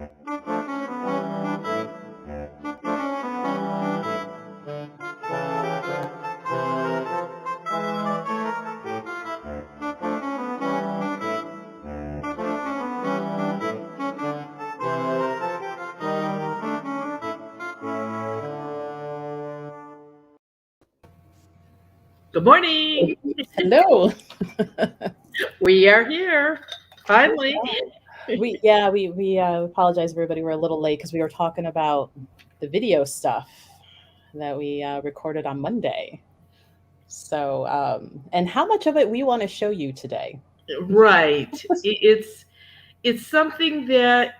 Good morning. Hello. We are here. Finally. We apologize, everybody. We're a little late because we were talking about the video stuff that we recorded on Monday. So, and how much of it we want to show you today? Right. It's something that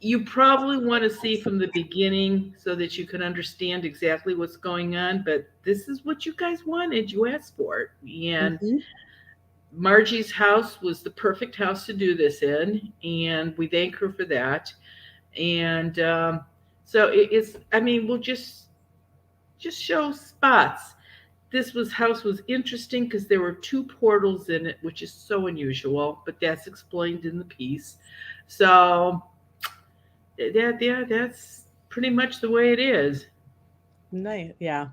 you probably want to see from the beginning so that you can understand exactly what's going on, but this is what you guys wanted. You asked for it. And Hmm. Margie's house was the perfect house to do this in, and we thank her for that. And so it's, I mean, we'll just show spots. This was house was interesting because there were two portals in it, which is so unusual, but that's explained in the piece. So that's pretty much the way it is. Nice. Yeah.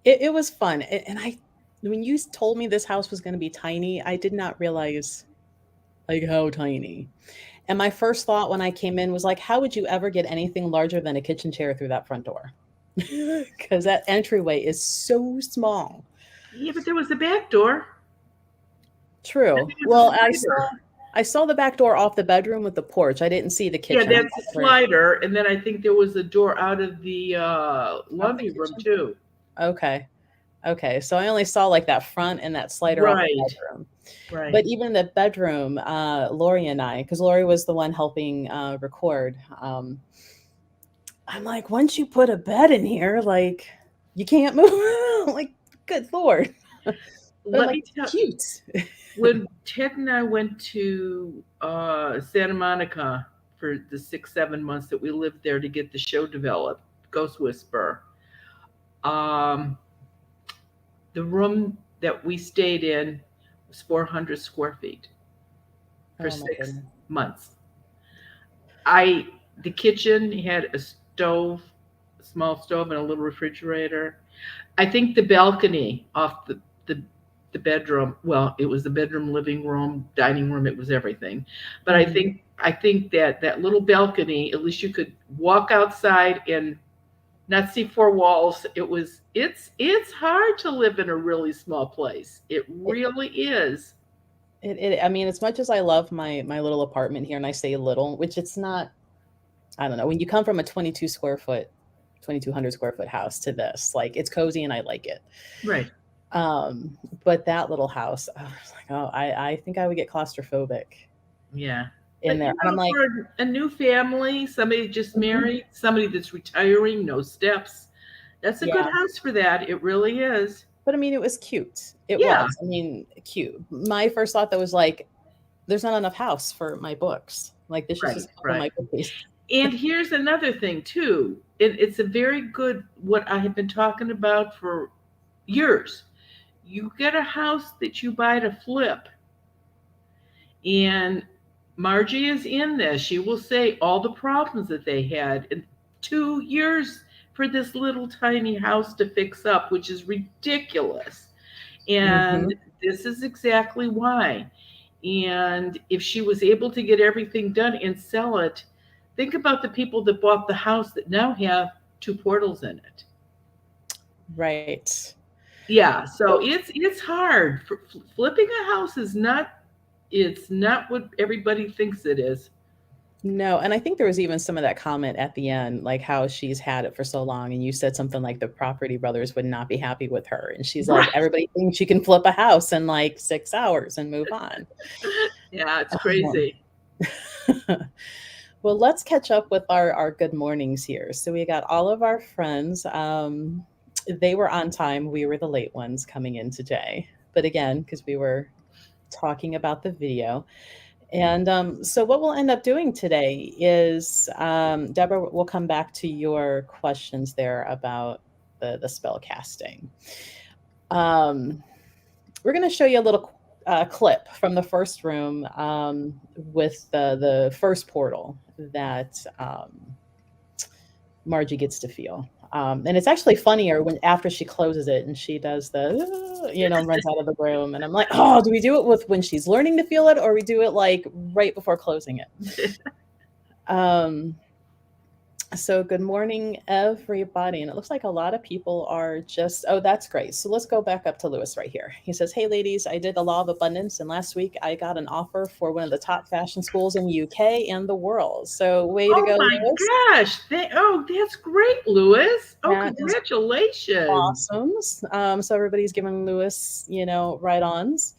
It was fun. And when you told me this house was going to be tiny, I did not realize like how tiny. And my first thought when I came in was like, how would you ever get anything larger than a kitchen chair through that front door? Because that entryway is so small. Yeah, but there was a back door. True. Maybe it's a Well, slider. I saw the back door off the bedroom with the porch. I didn't see the Yeah, kitchen. that's a slider, and then I think there was a door out of the Of the laundry room kitchen. too. Okay. Okay. So I only saw like that front and that slider off the Right, bedroom. right. But even the bedroom, Lori and I, because Lori was the one helping record, I'm like, once you put a bed in here, like you can't move. Like, good Lord. But I'm Let like, me it's tell cute. when Ted and I went to Santa Monica for the 6, 7 months that we lived there to get the show developed, Ghost Whisper, um, the room that we stayed in was 400 square feet for Oh my six goodness. months. I the kitchen had a stove, a small stove, and a little refrigerator. I think the balcony off the bedroom. Well, it was the bedroom, living room, dining room. It was everything. But I Mhm. think that that little balcony, at least you could walk outside and not see four walls. It's hard to live in a really small place. It It, really is. I mean, as much as I love my little apartment here, and I say little, which it's not, I don't know, when you come from a 22 square foot, 2,200 square foot house to this, like it's cozy and I like it. Right. Um, but that little house, I was like, oh, I think I would get claustrophobic Yeah. in But there. And I'm like, for a new family, somebody just mhm, married, somebody that's retiring, no steps, that's a good yeah. house for that. It really is. But I mean, it was cute. It Yeah, was. I mean, cute. My first thought that was like, there's not enough house for my books. Like, this should right, just cover right. my bookcase. And here's another thing too. It's a very good what I have been talking about for years. You get a house that you buy to flip, and Margie is in this. She will say all the problems that they had in 2 years for this little tiny house to fix up, which is ridiculous. And Hmm. this is exactly why. And if she was able to get everything done and sell it, think about the people that bought the house that now have two portals in it. Right. Yeah, so So, it's hard. Flipping a house is not it's not what everybody thinks it is. no, and I think there was even some of that comment at the end, like how she's had it for so long, and you said something like the property brothers would not be happy with her, and she's like, Right. everybody thinks she can flip a house in like 6 hours and move on. Yeah, it's Um, crazy. well, let's catch up with our good mornings here. So we got all of our friends. They were on time. We were the late ones coming in today, but again, because we were talking about the video. And so, what we'll end up doing today is, Deborah, we'll come back to your questions there about the spell casting. Um, we're going to show you a little clip from the first room with the first portal. that Margie gets to feel. And it's actually funnier when after she closes it and she does the, runs out of the room. And I'm like, oh, do we do it with when she's learning to feel it, or we do it like right before closing it? Um, so good morning, everybody. And it looks like a lot of people are just, oh, that's great. So let's go back up to Lewis right here. He says, hey, ladies, I did the law of abundance. And last week I got an offer for one of the top fashion schools in the UK and the world. So way to Oh go, my Lewis. gosh. Oh, that's great, Louis. Oh, That is congratulations. awesome. So everybody's giving Lewis, right ons.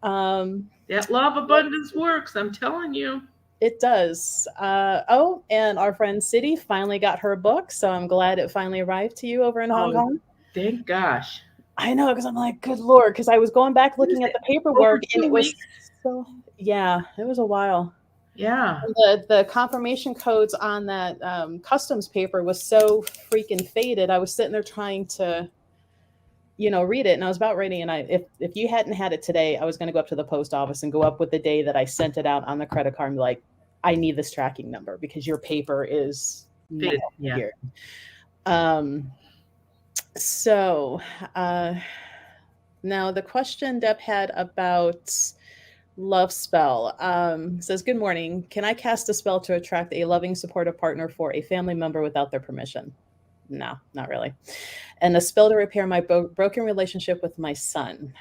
Um, That law of abundance works, I'm telling you. it does. Oh, and our friend City finally got her book. So I'm glad it finally arrived to you over in Hong Oh, Kong. thank gosh. I know, because I'm like, good Lord, because I was going back What is looking at it? the Over paperwork and it 2 weeks? was so, yeah, it was a while. Yeah. And the confirmation codes on that customs paper was so freaking faded. I was sitting there trying to, read it, and I was about ready. And if you hadn't had it today, I was going to go up to the post office and go up with the day that I sent it out on the credit card and be like, I need this tracking number because your paper is not Faded. Yeah. here. Um, so, uh, now the question Deb had about love spell says, good morning. Can I cast a spell to attract a loving, supportive partner for a family member without their permission? No, not really. And a spell to repair my broken relationship with my son.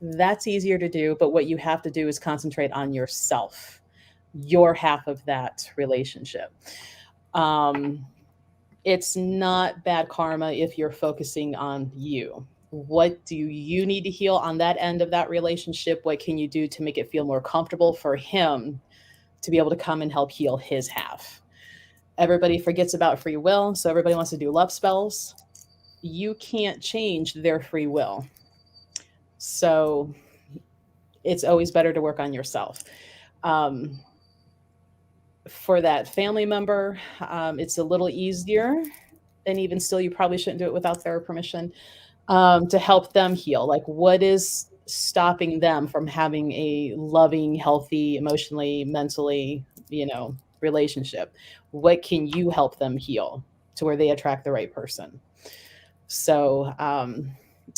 That's easier to do, but what you have to do is concentrate on yourself, your half of that relationship. Um, it's not bad karma if you're focusing on you. What do you need to heal on that end of that relationship? What can you do to make it feel more comfortable for him to be able to come and help heal his half? Everybody forgets about free will, so everybody wants to do love spells. You can't change their free will. So it's always better to work on yourself. Um, for that family member, it's a little easier. And even still, you probably shouldn't do it without their permission, to help them heal. Like, what is stopping them from having a loving, healthy, emotionally, mentally, relationship? What can you help them heal to where they attract the right person? So,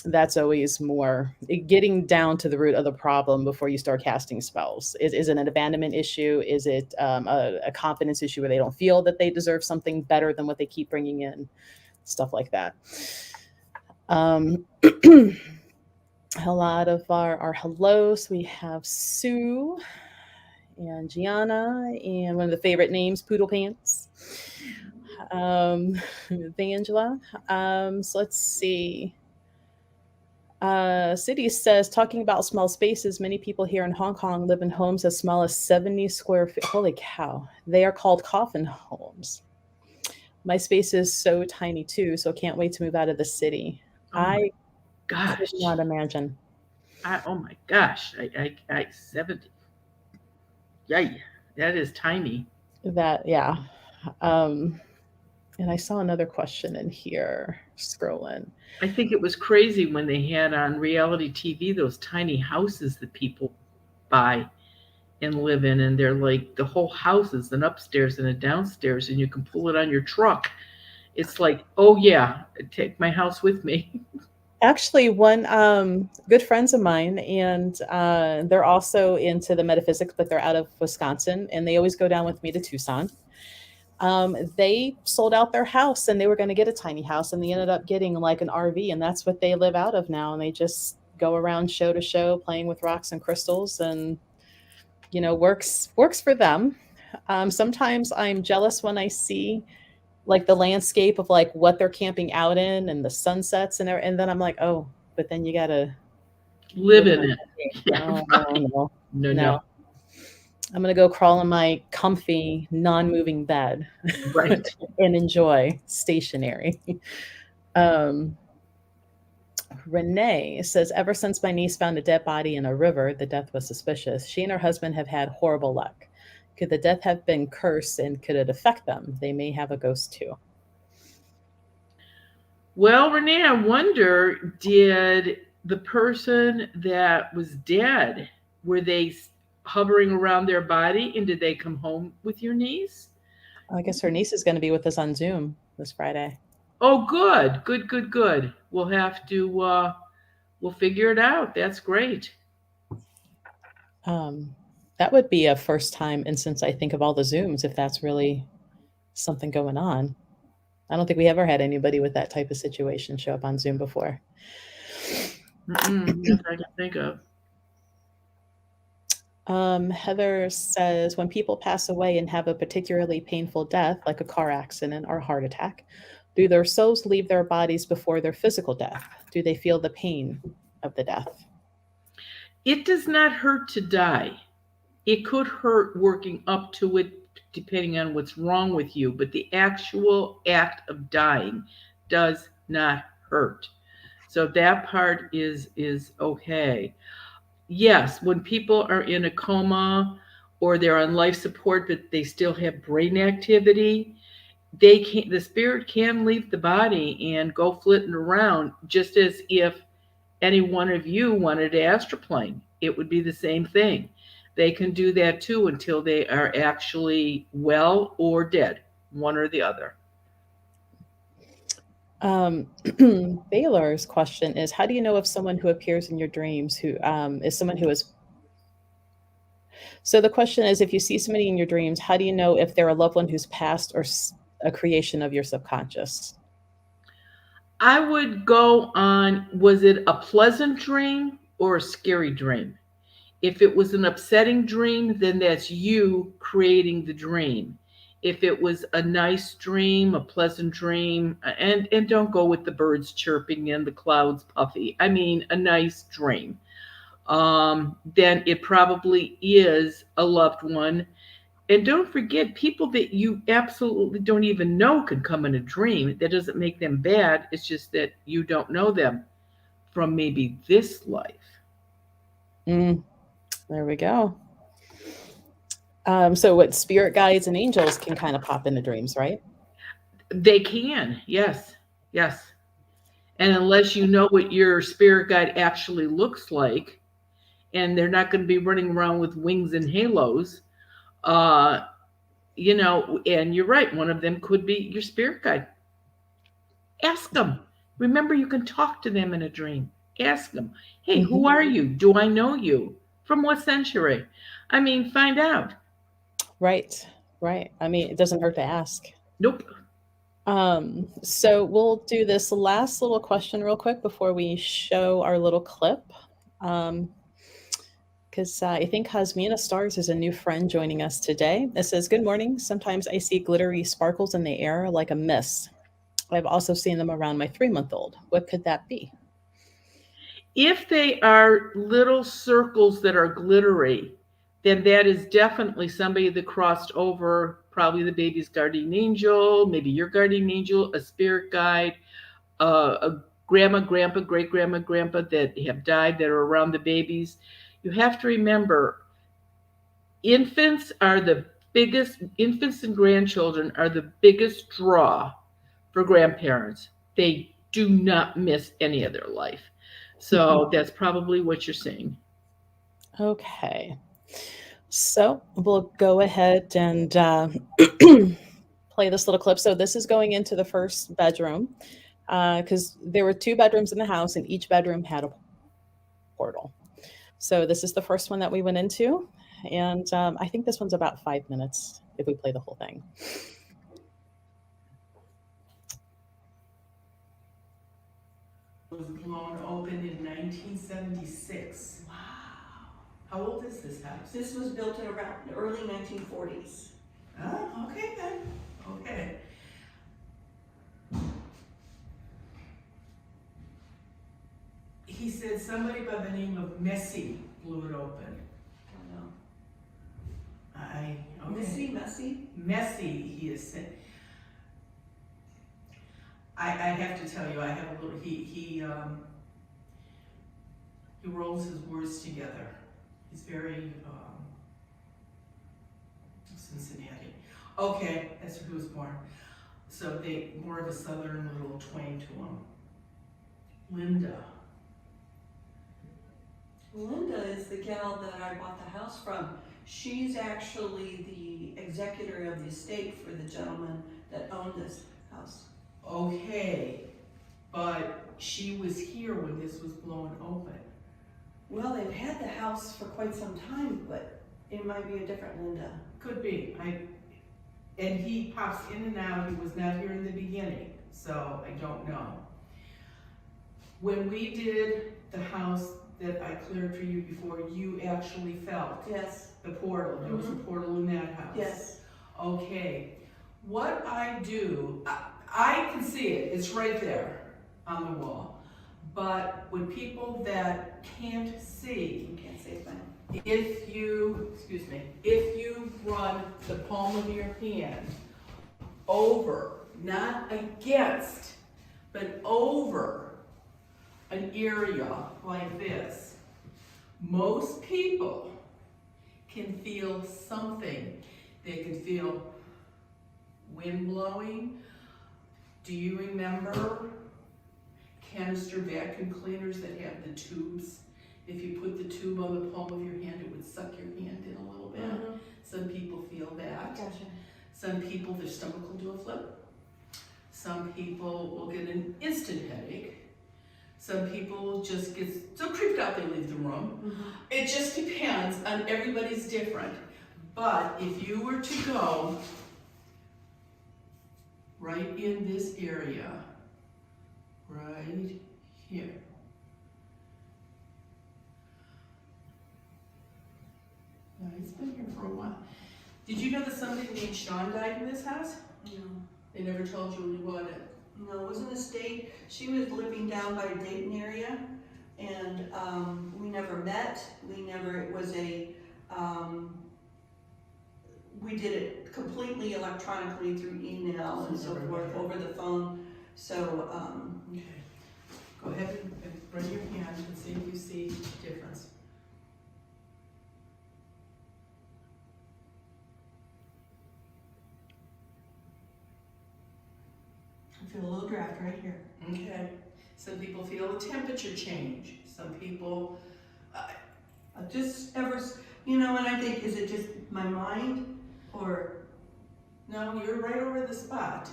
that's always more getting down to the root of the problem before you start casting spells. Is it an abandonment issue? Is it a confidence issue where they don't feel that they deserve something better than what they keep bringing in? Stuff like that. A lot of our hellos. We have Sue and Gianna, and one of the favorite names, Poodle Pants. Angela. So let's see. City says, talking about small spaces, many people here in Hong Kong live in homes as small as 70 square feet. Holy cow. They are called coffin homes. My space is so tiny too, so can't wait to move out of the city. Oh my I could gosh. not imagine Oh my gosh. 70. Yeah. That is tiny. that. Yeah. Um, and I saw another question in here scrolling. I think it was crazy when they had on reality TV those tiny houses that people buy and live in, and they're like the whole house is an upstairs and a downstairs, and you can pull it on your truck. It's like, oh yeah, take my house with me. Actually, one good friends of mine, and they're also into the metaphysics, but they're out of Wisconsin, and they always go down with me to Tucson. They sold out their house, and they were going to get a tiny house, and they ended up getting like an RV, and that's what they live out of now. And they just go around show to show, playing with rocks and crystals, and works for them. Sometimes I'm jealous when I see like the landscape of like what they're camping out in and the sunsets and then I'm like, oh, but then you gotta Live live in in that it. landscape. Yeah, No, no, right. no, No, no. no. I'm gonna go crawl in my comfy, non-moving bed Right. and enjoy stationary. Um, Renee says, ever since my niece found a dead body in a river, the death was suspicious. She and her husband have had horrible luck. Could the death have been cursed and could it affect them? They may have a ghost too. Well, Renee, I wonder, did the person that was dead, were they hovering around their body, and did they come home with your niece? I guess her niece is going to be with us on Zoom this Friday. Oh, good, good, good, good. We'll have to we'll figure it out. That's great. Um, that would be a first time instance, I think, of all the Zooms, if that's really something going on. I don't think we ever had anybody with that type of situation show up on Zoom before. Yes, I can think of. Heather says, when people pass away and have a particularly painful death, like a car accident or heart attack, do their souls leave their bodies before their physical death? Do they feel the pain of the death? It does not hurt to die. It could hurt working up to it, depending on what's wrong with you, but the actual act of dying does not hurt. So that part is okay. Yes, when people are in a coma or they're on life support but they still have brain activity, they can the spirit can leave the body and go flitting around, just as if any one of you wanted to astroplane. It would be the same thing. They can do that too until they are actually well or dead, one or the other. Um, Baylor's question is, how do you know if someone who appears in your dreams who is someone who is so the question is, if you see somebody in your dreams, how do you know if they're a loved one who's passed or a creation of your subconscious? I would go on, was it a pleasant dream or a scary dream? If it was an upsetting dream, then that's you creating the dream. If it was a nice dream, a pleasant dream, and don't go with the birds chirping and the clouds puffy. I mean, a nice dream. Then it probably is a loved one. And don't forget, people that you absolutely don't even know can come in a dream. That doesn't make them bad. It's just that you don't know them from maybe this life. Mm, there we go. So what spirit guides and angels can kind of pop into dreams, right? They can, yes, yes. And unless you know what your spirit guide actually looks like, and they're not going to be running around with wings and halos, uh, and you're right, one of them could be your spirit guide. Ask them. Remember, you can talk to them in a dream. Ask them, hey, who Hmm. are you? Do I know you? From what century? I mean, find out. Right, right. I mean, it doesn't hurt to ask. Nope. So we'll do this last little question real quick before we show our little clip. Um, because I think Hasmina Stars is a new friend joining us today. It says, good morning. Sometimes I see glittery sparkles in the air like a mist. I've also seen them around my 3-month-old. What could that be? If they are little circles that are glittery, then that is definitely somebody that crossed over, probably the baby's guardian angel, maybe your guardian angel, a spirit guide, a grandma, grandpa, great grandma, grandpa that have died that are around the babies. You have to remember, infants and grandchildren are the biggest draw for grandparents. They do not miss any of their life. So that's probably what you're seeing. Okay. So we'll go ahead and play this little clip. So this is going into the first bedroom because there were 2 bedrooms in the house, and each bedroom had a portal. So this is the first one that we went into, and I think this one's about 5 minutes if we play the whole thing. Was blown open in 1976. Wow. How old is this house? This was built in around the early 1940s. Oh, okay then. Okay. He said somebody by the name of Messi blew it open. I don't know. Messy. Messy, he is saying. I have to tell you, I have a little. He rolls his words together. He's very Cincinnati. Okay, that's who he was born. So they more of a southern little twang to him. Linda. Linda is the gal that I bought the house from. She's actually the executor of the estate for the gentleman that owned this house. Okay, but she was here when this was blown open. Well, they've had the house for quite some time, but it might be a different Linda. Could be. And he pops in and out. He was not here in the beginning, so I don't know. When we did the house that I cleared for you before, you actually felt Yes. the portal. There was a portal in that house. Yes. Okay. What I do, I can see it. It's right there on the wall. But when people that can't see, You can't say it now. if you run the palm of your hand over, not against, but over an area like this, most people can feel something. They can feel wind blowing. Do you remember canister vacuum cleaners that have the tubes? If you put the tube on the palm of your hand, it would suck your hand in a little bit. Mhm. Some people feel that. Gotcha. Some people, their stomach will do a flip. Some people will get an instant headache. Some people will just get so creeped out they leave the room. Mhm. It just depends on everybody's different. But if you were to go right in this area, right here. Now, it's been here for a while. Did you know that somebody named Sean died in this house? No. They never told you when you bought it. No, it was an estate. She was living down by Dayton area, and we never met. It was we did it completely electronically through email and so Never forth, met her. over the phone. So, Okay. Go ahead and run your hand and see if you see a difference. I feel a little draft right here. Okay. Some people feel a temperature change. Some people, Just ever, and I think, is it just my mind, or? no, you're right over the spot.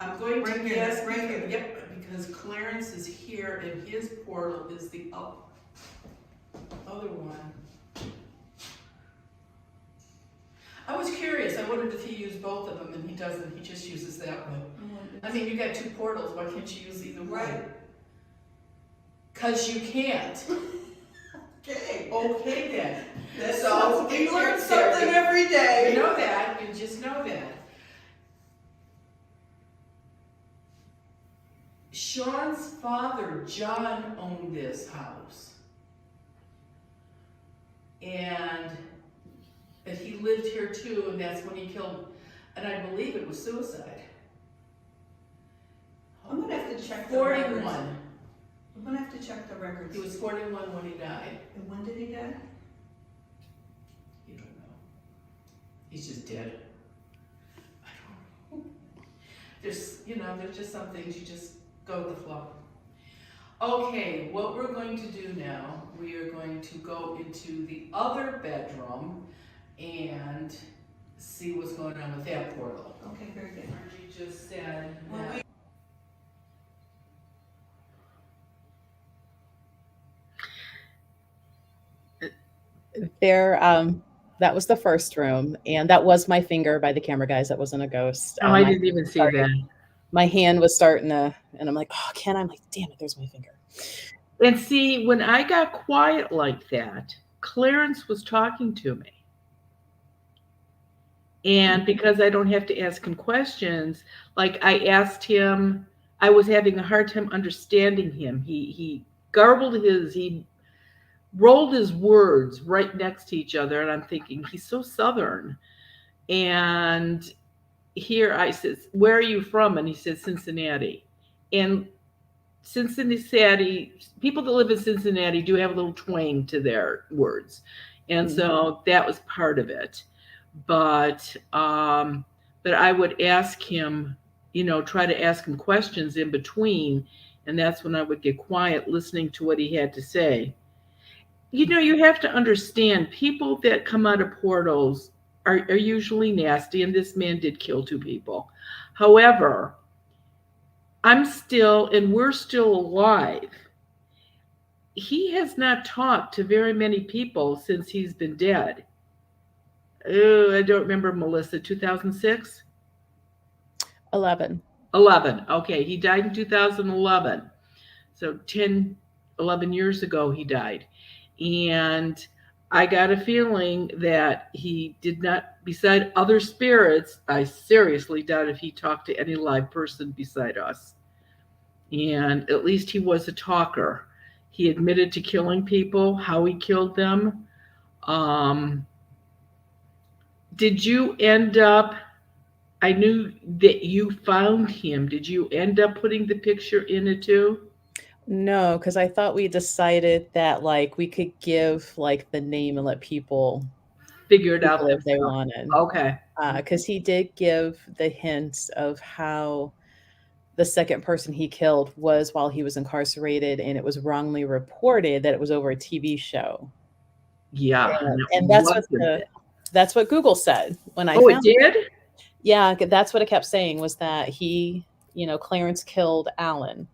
I'm going to Right here, guess, right here. Yep, because Clarence is here and his portal is the other one. I was curious. I wondered if he used both of them, and he doesn't. He just uses that one. I mean, you got two portals. Why can't you use either one? Right. Because you can't. Okay. Okay then. That's So, we learn there- something every day. You know that. You just know that. Sean's father, John, owned this house. But he lived here too, and that's when he killed, and I believe it was suicide. I'm gonna have to check the records. 41. I'm gonna have to check the records. He was 41 when he died. And when did he die? You don't know. He's just dead. I don't know. There's just some things you just go with the flow. Okay, what we're going to do now, we are going to go into the other bedroom and see what's going on with that portal. Okay, very good. Margie just said Well, that. There, that was the first room, and that was my finger by the camera, guys. That wasn't a ghost. Oh, I didn't even see sorry. that. My hand was starting to, and I'm like, oh, Ken, I'm like, damn it, there's my finger. And see, when I got quiet like that, Clarence was talking to me. And because I don't have to ask him questions, like I asked him, I was having a hard time understanding him. He garbled he rolled his words right next to each other, and I'm thinking, he's so Southern. And here I said, where are you from? And he said, Cincinnati. And Cincinnati, people that live in Cincinnati do have a little twang to their words. And so that was part of it. But I would ask him, try to ask him questions in between. And that's when I would get quiet listening to what he had to say. You have to understand people that come out of portals are usually nasty, and this man did kill two people. However, and we're still alive. He has not talked to very many people since he's been dead. Oh, I don't remember, Melissa, 2006? 11. 11. Okay, he died in 2011. So 10, 11 years ago, he died. And I got a feeling that he did not, beside other spirits, I seriously doubt if he talked to any live person beside us. And at least he was a talker. He admitted to killing people, how he killed them. Um, did you end up, I knew that you found him. Did you end up putting the picture in it too? No, because I thought we decided that like we could give like the name and let people Figure it out Google if they themselves. wanted. Okay. Because he did give the hints of how the second person he killed was while he was incarcerated, and it was wrongly reported that it was over a TV show. Yeah. And it And wasn't. that's what Google said when I Oh, it found it. did? Yeah, that's what it kept saying was that he, Clarence killed Alan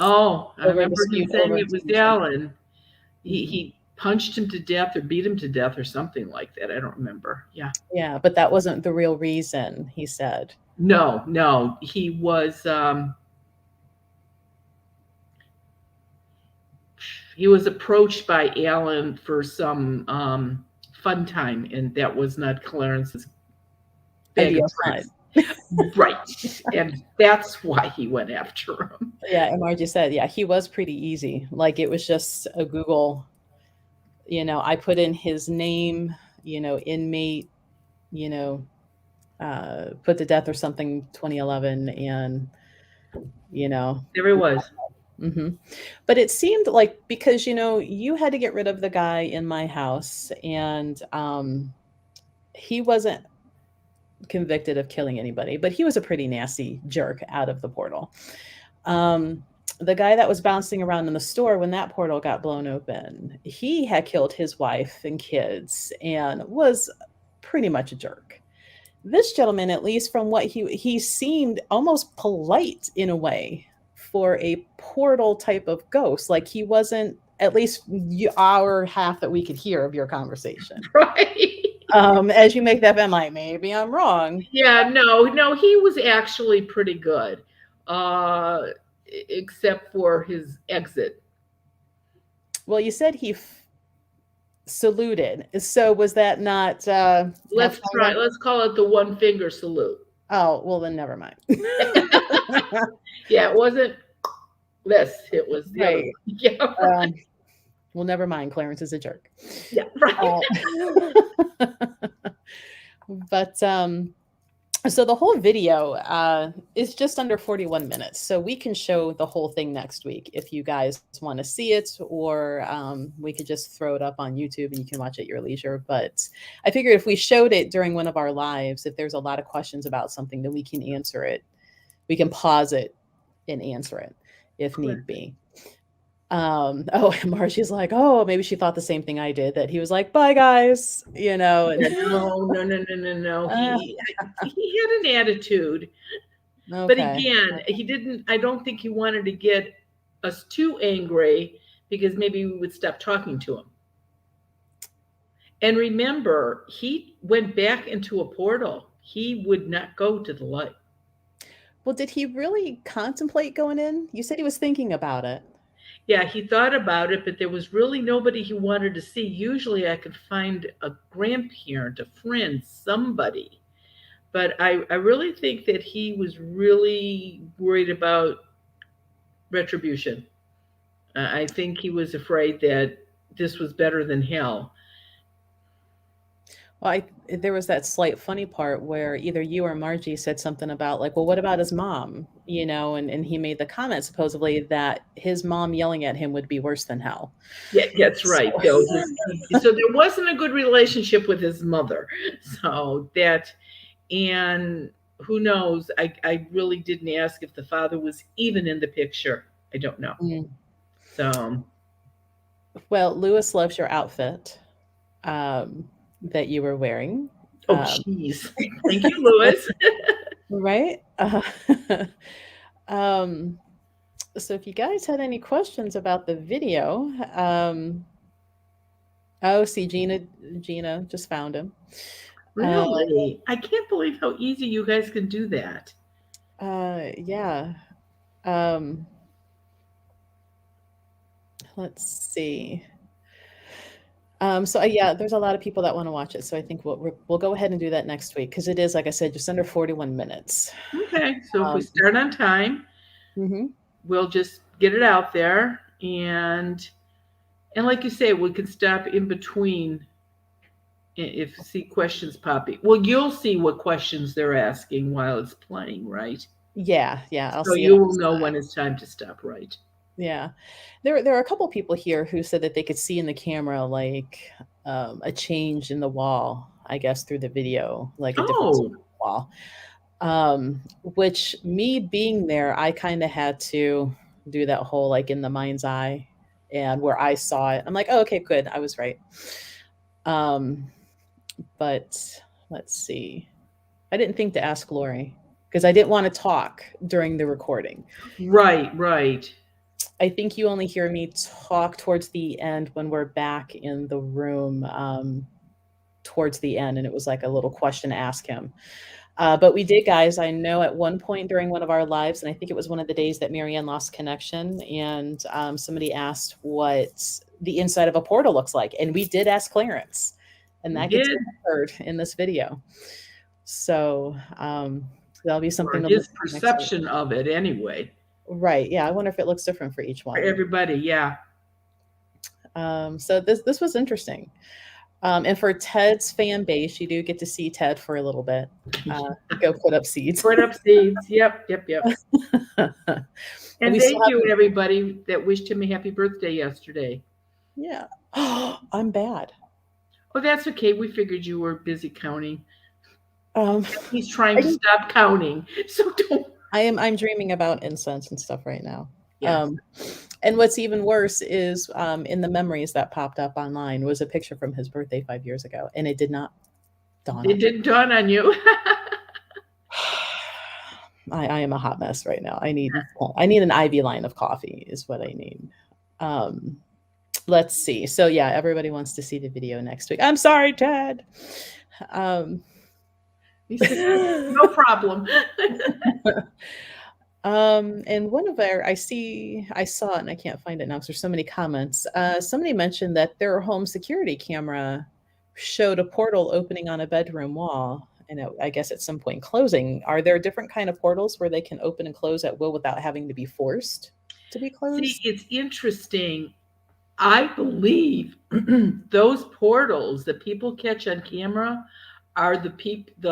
Oh, I over a remember him dispute saying over a it was TV show. Alan. He Mhm. he punched him to death or beat him to death or something like that. I don't remember. Yeah. Yeah, but that wasn't the real reason, he said. No, no. He was approached by Alan for some fun time, and that was not Clarence's bag Idea of of fun. tricks. Right. And that's why he went after him. Yeah, and Margie said, yeah, he was pretty easy. Like it was just a Google, I put in his name, inmate, you know, put to death or something 2011 and you know There he was. hmm but it seemed like because you had to get rid of the guy in my house and he wasn't convicted of killing anybody, but he was a pretty nasty jerk out of the portal. um the guy that was bouncing around in the store when that portal got blown open, he had killed his wife and kids and was pretty much a jerk. This gentleman, at least from what he seemed almost polite in a way for a portal type of ghost. Like he wasn't, at least our half that we could hear of your conversation. Right. As you make that, I'm like, maybe I'm wrong. Yeah, no, no, he was actually pretty good. Uh Except for his exit. Well, you said he saluted. So was that not have fun, guys? Let's call it the one finger salute. Oh, well then never mind. Yeah, it wasn't this, it was the other Right. one. Yeah, right. Well, never mind. Clarence is a jerk. Yeah, right. But so the whole video is just under 41 minutes. So we can show the whole thing next week if you guys want to see it, or we could just throw it up on YouTube and you can watch it at your leisure. But I figured if we showed it during one of our lives, if there's a lot of questions about something, then we can answer it. We can pause it and answer it if need be. Oh, Marcy's like, oh, maybe she thought the same thing I did, that he was like, bye guys, and No, no. He had an attitude. But okay. again, he didn't, I don't think he wanted to get us too angry because maybe we would stop talking to him. And remember, he went back into a portal. He would not go to the light. Well, did he really contemplate going in? You said he was thinking about it. Yeah, he thought about it, but there was really nobody he wanted to see. Usually I could find a grandparent, a friend, somebody. But I really think that he was really worried about retribution. I think he was afraid that this was better than hell. Well, there was that slight funny part where either you or Margie said something about like, well, what about his mom? And he made the comment supposedly that his mom yelling at him would be worse than hell. Yeah, that's right. So, So there wasn't a good relationship with his mother. So that, and who knows? I really didn't ask if the father was even in the picture. I don't know. Mm. So Well, Lewis loves your outfit that you were wearing. Oh, geez. Thank you, Louis. Right? Um, so if you guys had any questions about the video, oh, see, Gina just found him. Uh, Really? I can't believe how easy you guys can do that. yeah. Um, let's see. Yeah, there's a lot of people that want to watch it. So I think we'll go ahead and do that next week because it is, like I said, just under 41 minutes. Okay, so if we Um, start on time, mhm. we'll just get it out there, and like you say, we can stop in between if you see questions popping. Well, you'll see what questions they're asking while it's playing, right? Yeah, I'll So see it you on will the know side. when it's time to stop, right? Yeah. There are a couple people here who said that they could see in the camera like a change in the wall, I guess, through the video, like a difference in Oh, the wall. Which me being there, I kind of had to do that whole like in the mind's eye and where I saw it. I'm like, oh, okay, good. I was right. Um, but let's see. I didn't think to ask Lori because I didn't want to talk during the recording. right, right. I think you only hear me talk towards the end when we're back in the room towards the end, and it was like a little question to ask him. But we did, guys. I know at one point during one of our lives, and I think it was one of the days that Marianne lost connection, and somebody asked what the inside of a portal looks like, and we did ask Clarence, and We that gets did, heard in this video. So that'll be or something to look his at next week. perception of it anyway. Right? Yeah. I wonder if it looks different for each For one. everybody, yeah. So this was interesting. And for Ted's fan base, you do get to see Ted for a little bit. Go put up seeds. Put up seeds. Yep, yep, yep. And we still thank you, have, everybody that wished him a happy birthday yesterday. yeah. I'm bad. Oh, that's okay. We figured you were busy counting. Um, He's trying to stop counting. So don't. I'm dreaming about incense and stuff right now. Yes. And what's even worse is in the memories that popped up online was a picture from his birthday 5 years ago, and it did not dawn It on me. didn't dawn on you. I am a hot mess right now. I need an IV line of coffee is what I need. Let's see. So yeah, everybody wants to see the video next week. I'm sorry, Ted. He said, no problem. And one of our, I saw it and I can't find it now because there's so many comments. Somebody mentioned that their home security camera showed a portal opening on a bedroom wall, and I guess at some point closing. Are there different kind of portals where they can open and close at will without having to be forced to be closed? See, it's interesting. I believe those portals that people catch on camera are the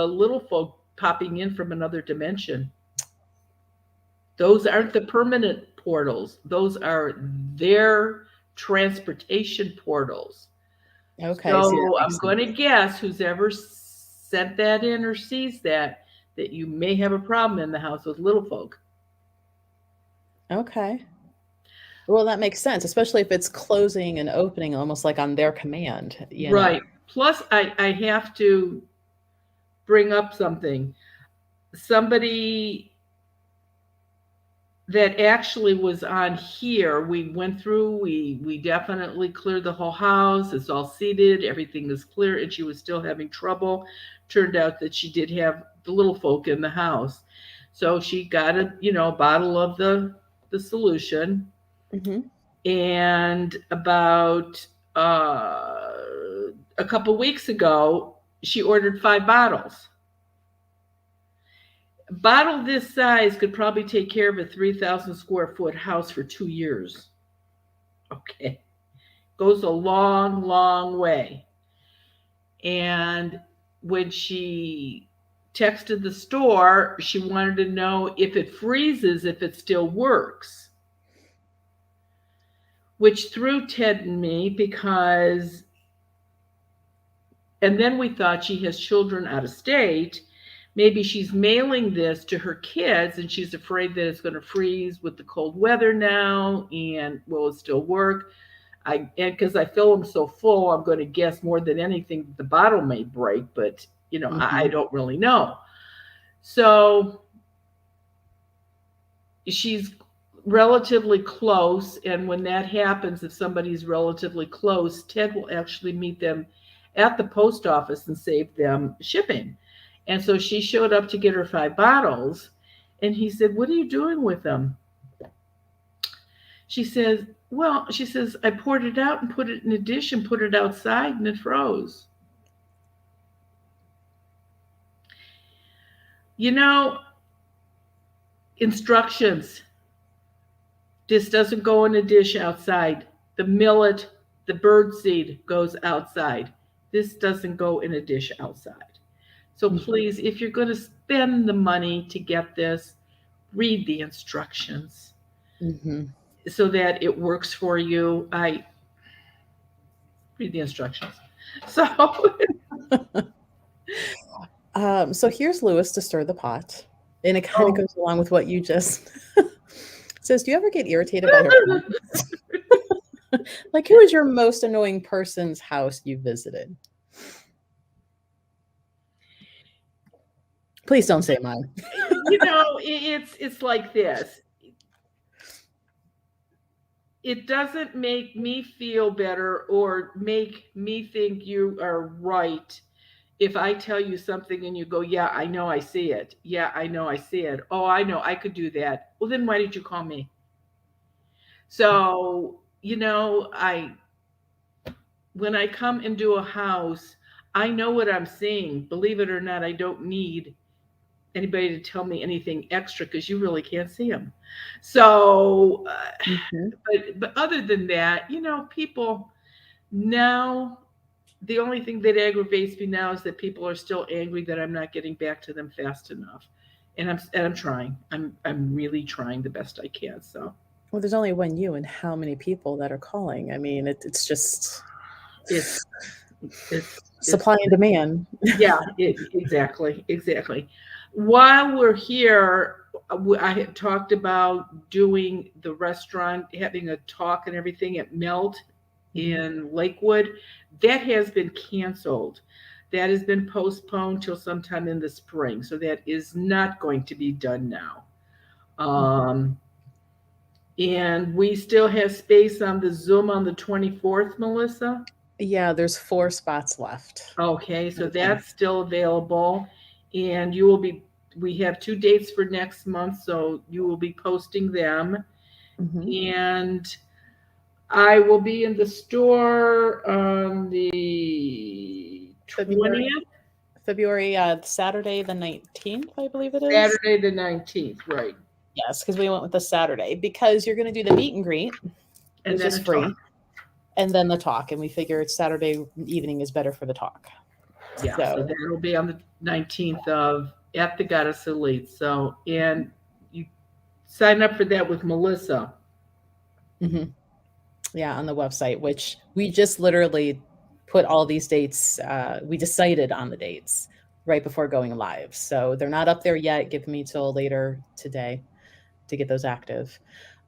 little folk popping in from another dimension. Those aren't the permanent portals. Those are their transportation portals. Okay, see, that So makes I'm going to sense. guess who's ever sent that in or sees that you may have a problem in the house with little folk. Okay. Well, that makes sense, especially if it's closing and opening almost like on their command, you know. Right. Plus, I have to bring up something. Somebody that actually was on here, we went through, we definitely cleared the whole house. It's all seated, everything is clear, and she was still having trouble. Turned out that she did have the little folk in the house. So she got a bottle of the solution. Mhm. And about a couple weeks ago, she ordered 5 bottles. A bottle this size could probably take care of a 3,000 square foot house for 2 years. Okay. Goes a long, long way. And when she texted the store, she wanted to know if it freezes, if it still works. Which threw Ted and me because, and then we thought she has children out of state. Maybe she's mailing this to her kids and she's afraid that it's going to freeze with the cold weather now and will it still work? And because I fill them so full, I'm going to guess more than anything the bottle may break, but I don't really know. So she's relatively close, and when that happens, if somebody's relatively close, Ted will actually meet them at the post office and save them shipping. And so she showed up to get her 5 bottles, and he said, "What are you doing with them?" She says, "Well," she says, "I poured it out and put it in a dish and put it outside, and it froze." Instructions. This doesn't go in a dish outside. The millet, the birdseed goes outside. This doesn't go in a dish outside. So please, if you're going to spend the money to get this, read the instructions so that it works for you. I read the instructions. So, so here's Lewis to stir the pot. And it kind of goes along with what you just says. Do you ever get irritated by her comments? Like, who is your most annoying person's house you visited? Please don't say mine. It's like this. It doesn't make me feel better or make me think you are right if I tell you something and you go, "Yeah, I know, I see it. Yeah, I know, I see it. Oh, I know, I could do that." Well, then why did you call me? So, when I come and do a house, I know what I'm seeing. Believe it or not, I don't need anybody to tell me anything extra because you really can't see them. So, but other than that, people now, the only thing that aggravates me now is that people are still angry that I'm not getting back to them fast enough. And I'm trying. I'm really trying the best I can. So, well, there's only one you and how many people that are calling. I mean, it's just it's supply and demand. Yeah, exactly. While we're here, I had talked about doing the restaurant, having a talk and everything at Melt in Lakewood. That has been canceled. That has been postponed till sometime in the spring. So that is not going to be done now. And we still have space on the Zoom on the 24th, Melissa. Yeah, there's 4 spots left. Okay, so that's still available. And we have 2 dates for next month, so you will be posting them. And I will be in the store on the 20th. February Saturday the 19th, I believe it is. Saturday the 19th, right. Yes, because we went with the Saturday, because you're going to do the meet and greet, which is free. And then the talk, and we figured Saturday evening is better for the talk. Yeah, so that'll be on the 19th at the Goddess Elite. So, and you sign up for that with Melissa. Yeah, on the website, which we just literally put all these dates. We decided on the dates right before going live. So they're not up there yet. Give me till later today to get those active.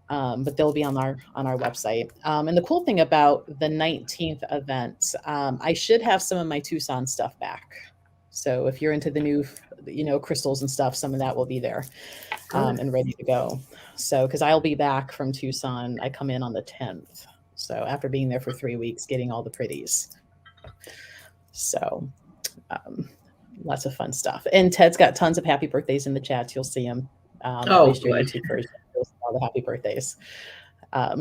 But they'll be on our website. And the cool thing about the 19th event, I should have some of my Tucson stuff back. So if you're into the new, crystals and stuff, some of that will be there and ready to go. So, because I'll be back from Tucson, I come in on the 10th. So after being there for 3 weeks, getting all the pretties. So lots of fun stuff. And Ted's got tons of happy birthdays in the chats. You'll see him. YouTube version. All the happy birthdays.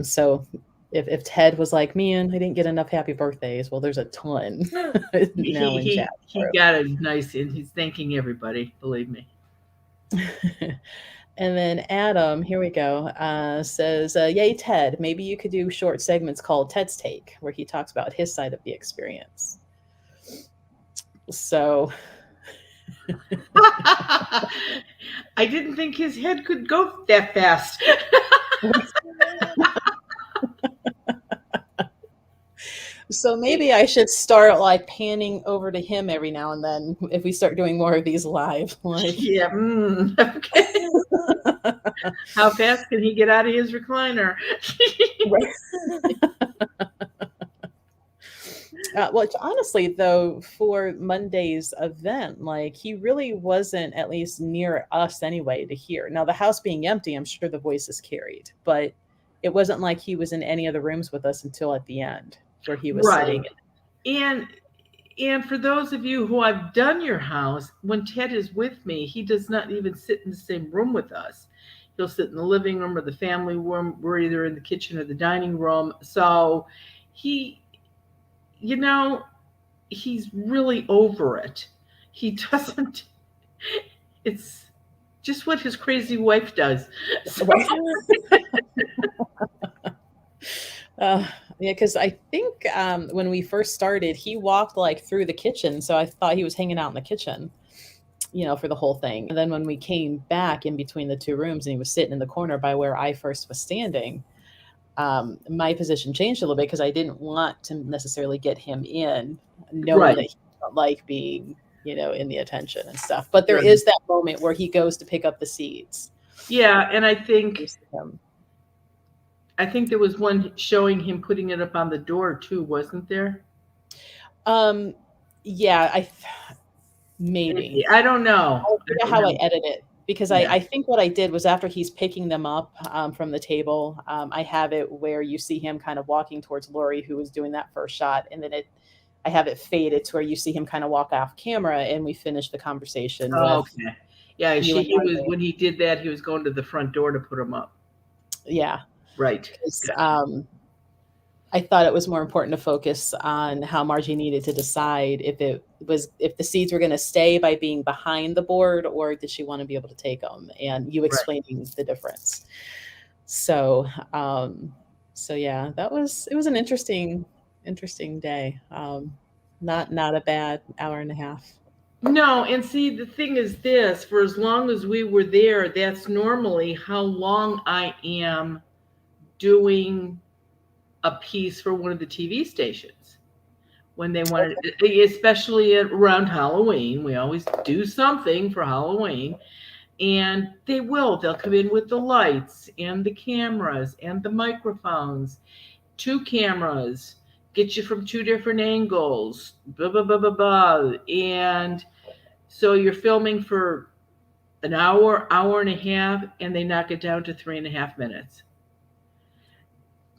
So if Ted was like, "Man, I didn't get enough happy birthdays," well, there's a ton now in chat. He got it nice, and he's thanking everybody. Believe me. And then Adam, here we go, says, "Yay, Ted! Maybe you could do short segments called Ted's Take, where he talks about his side of the experience." So. I didn't think his head could go that fast. So maybe I should start like panning over to him every now and then if we start doing more of these live. Yeah. Okay. How fast can he get out of his recliner? Well, honestly, though, for Monday's event, like he really wasn't at least near us anyway to hear. Now, the house being empty, I'm sure the voices carried, but it wasn't like he was in any of the rooms with us until at the end, where he was Right. sitting. And and for those of you who I've done your house, when Ted is with me, he does not even sit in the same room with us. He'll sit in the living room or the family room. We're either in the kitchen or the dining room. So he, you know, he's really over it. He doesn't, it's just what his crazy wife does. So, Right. Uh, yeah, because I think when we first started, he walked like through the kitchen, so I thought he was hanging out in the kitchen, for the whole thing. And then when we came back in between the two rooms, and he was sitting in the corner by where I first was standing, my position changed a little bit because I didn't want to necessarily get him in, knowing that right, he don't like being, in the attention and stuff. But there right. is that moment where he goes to pick up the seeds. Yeah, and You see him. I think there was one showing him putting it up on the door too, wasn't there? Um, yeah, maybe. Maybe. I don't know. I I forget don't how I know. edit it because I, Yeah. I think what I did was after he's picking them up from the table, I have it where you see him kind of walking towards Lori, who was doing that first shot, and then I have it faded to where you see him kind of walk off camera, and we finish the conversation Oh, with okay. Yeah, you and he I was there. when he did that, he was going to the front door to put them up. Yeah, Right. because Gotcha. I thought it was more important to focus on how Margie needed to decide if the seeds were going to stay by being behind the board, or did she want to be able to take them, and you Right. explaining the difference. So, yeah, it was an interesting day. Not a bad hour and a half. No, and see, the thing is this, for as long as we were there, that's normally how long I am doing a piece for one of the TV stations. When they wanted, especially around Halloween, we always do something for Halloween. And they'll come in with the lights and the cameras and the microphones, two cameras, get you from two different angles, blah blah blah blah blah. And so you're filming for an hour and a half, and they knock it down to 3.5 minutes.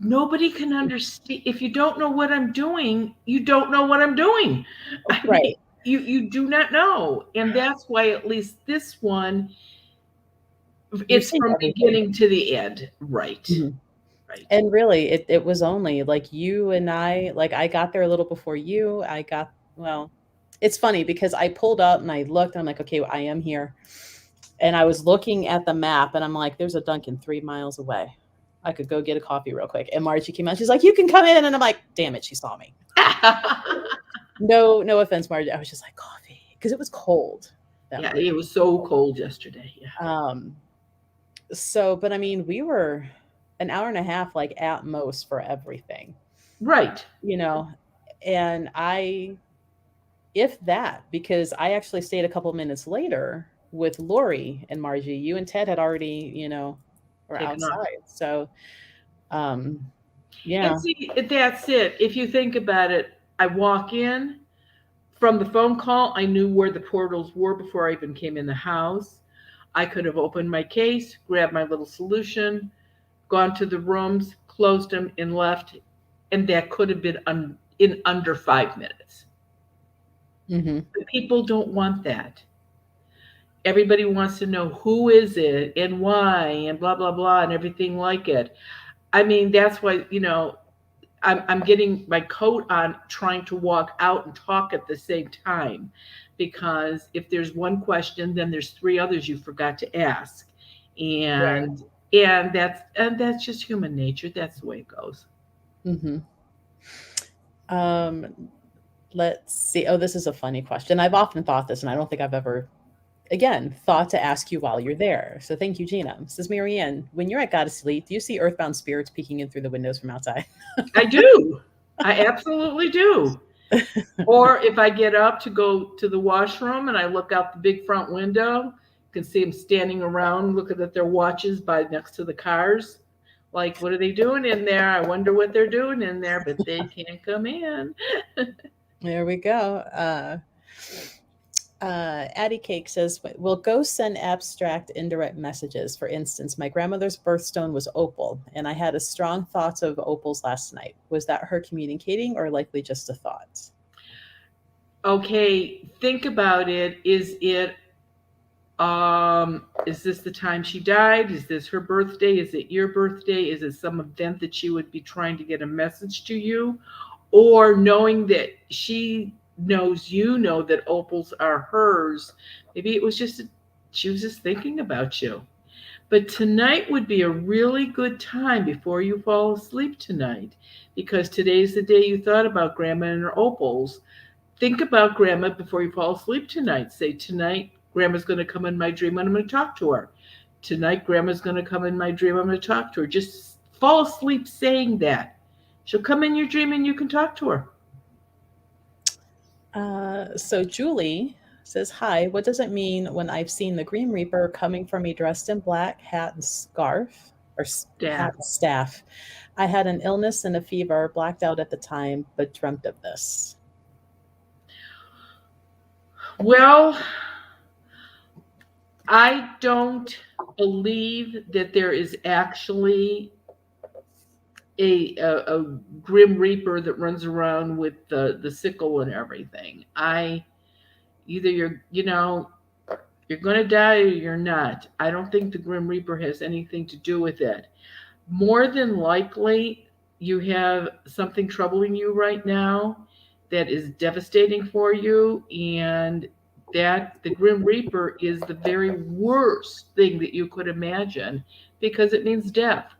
Nobody can understand. If you don't know what I'm doing, you don't know what I'm doing. I mean, Right. you do not know. And that's why at least this one, You're it's seeing from everything. beginning to the end. Right. Mhm. Right. And really, it was only like you and I, like I got there a little before you. Well, it's funny because I pulled up and I looked and I'm like, okay, I am here. And I was looking at the map and I'm like, there's a Dunkin' 3 miles away. I could go get a coffee real quick. And Margie came out. She's like, you can come in. And I'm like, damn it, she saw me. No offense, Margie. I was just like, coffee. Because it was cold that Yeah, it morning. was so cold yesterday. Yeah. Um, but I mean, we were an hour and a half, like at most for everything, Right. you know, and if that, because I actually stayed a couple minutes later with Lori and Margie. You and Ted had already, were Taken off. outside. So, um, And yeah. see, that's it. If you think about it, I walk in from the phone call, I knew where the portals were before I even came in the house. I could have opened my case, grabbed my little solution, gone to the rooms, closed them, and left. And that could have been in under 5 minutes. Hmm. But people don't want that. Everybody wants to know who is it and why and blah blah blah and everything like it. I mean, that's why I'm getting my coat on, trying to walk out and talk at the same time, because if there's one question, then there's three others you forgot to ask, Right. and that's just human nature. That's the way it goes. Hmm. Um, let's see. Oh, this is a funny question. I've often thought this, and I don't think I've ever, again, thought to ask you while you're there. So thank you, Gina. Says Marianne, when you're at Goddess Sleep, do you see earthbound spirits peeking in through the windows from outside? I do. I absolutely do. Or if I get up to go to the washroom and I look out the big front window, you can see them standing around looking at their watches by next to the cars, Like, what are they doing in there? I wonder what they're doing in there, but they can't come in. There we go. Addie Cake says, "Will ghosts send abstract, indirect messages? For instance, my grandmother's birthstone was opal, and I had a strong thought of opals last night. Was that her communicating, or likely just a thought?" Okay, think about it. Is this the time she died? Is this her birthday? Is it your birthday? Is it some event that she would be trying to get a message to you? Or knowing that she knows you know that opals are hers, maybe it was just she was just thinking about you. But tonight would be a really good time before you fall asleep tonight, because today's the day you thought about grandma and her opals. Think about grandma before you fall asleep tonight. Say, tonight, grandma's going to come in my dream and I'm going to talk to her. Tonight, grandma's going to come in my dream. I'm going to talk to her. Just fall asleep saying that. She'll come in your dream and you can talk to her. So Julie says, "Hi, what does it mean when I've seen the Grim Reaper coming for me dressed in black, hat and scarf, or hat and staff? I had an illness and a fever, blacked out at the time, but dreamt of this." Well, I don't believe that there is actually a grim reaper that runs around with the sickle and everything. Either you're going to die or you're not. I don't think the grim reaper has anything to do with it. More than likely, you have something troubling you right now that is devastating for you, and that the grim reaper is the very worst thing that you could imagine, because it means death.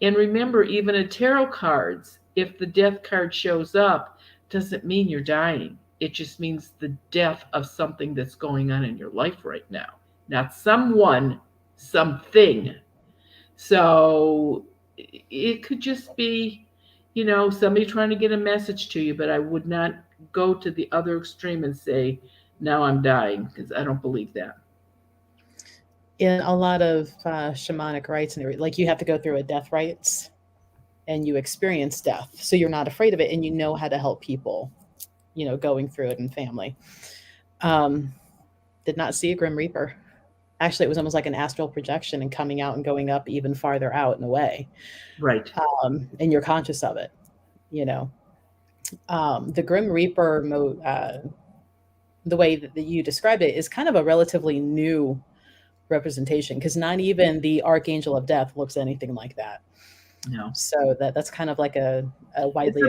And remember, even in tarot cards, if the death card shows up, doesn't mean you're dying. It just means the death of something that's going on in your life right now. Not someone, something. So it could just be, somebody trying to get a message to you, but I would not go to the other extreme and say, now I'm dying, because I don't believe that. In a lot of shamanic rites, and like, you have to go through a death rites and you experience death, so you're not afraid of it and you know how to help people, going through it in family. Did not see a grim reaper. Actually, it was almost like an astral projection and coming out and going up even farther out and away. Right. And you're conscious of it. The grim reaper the way that you described it is kind of a relatively new representation, because not even the Archangel of Death looks anything like that. No. So that's kind of like a widely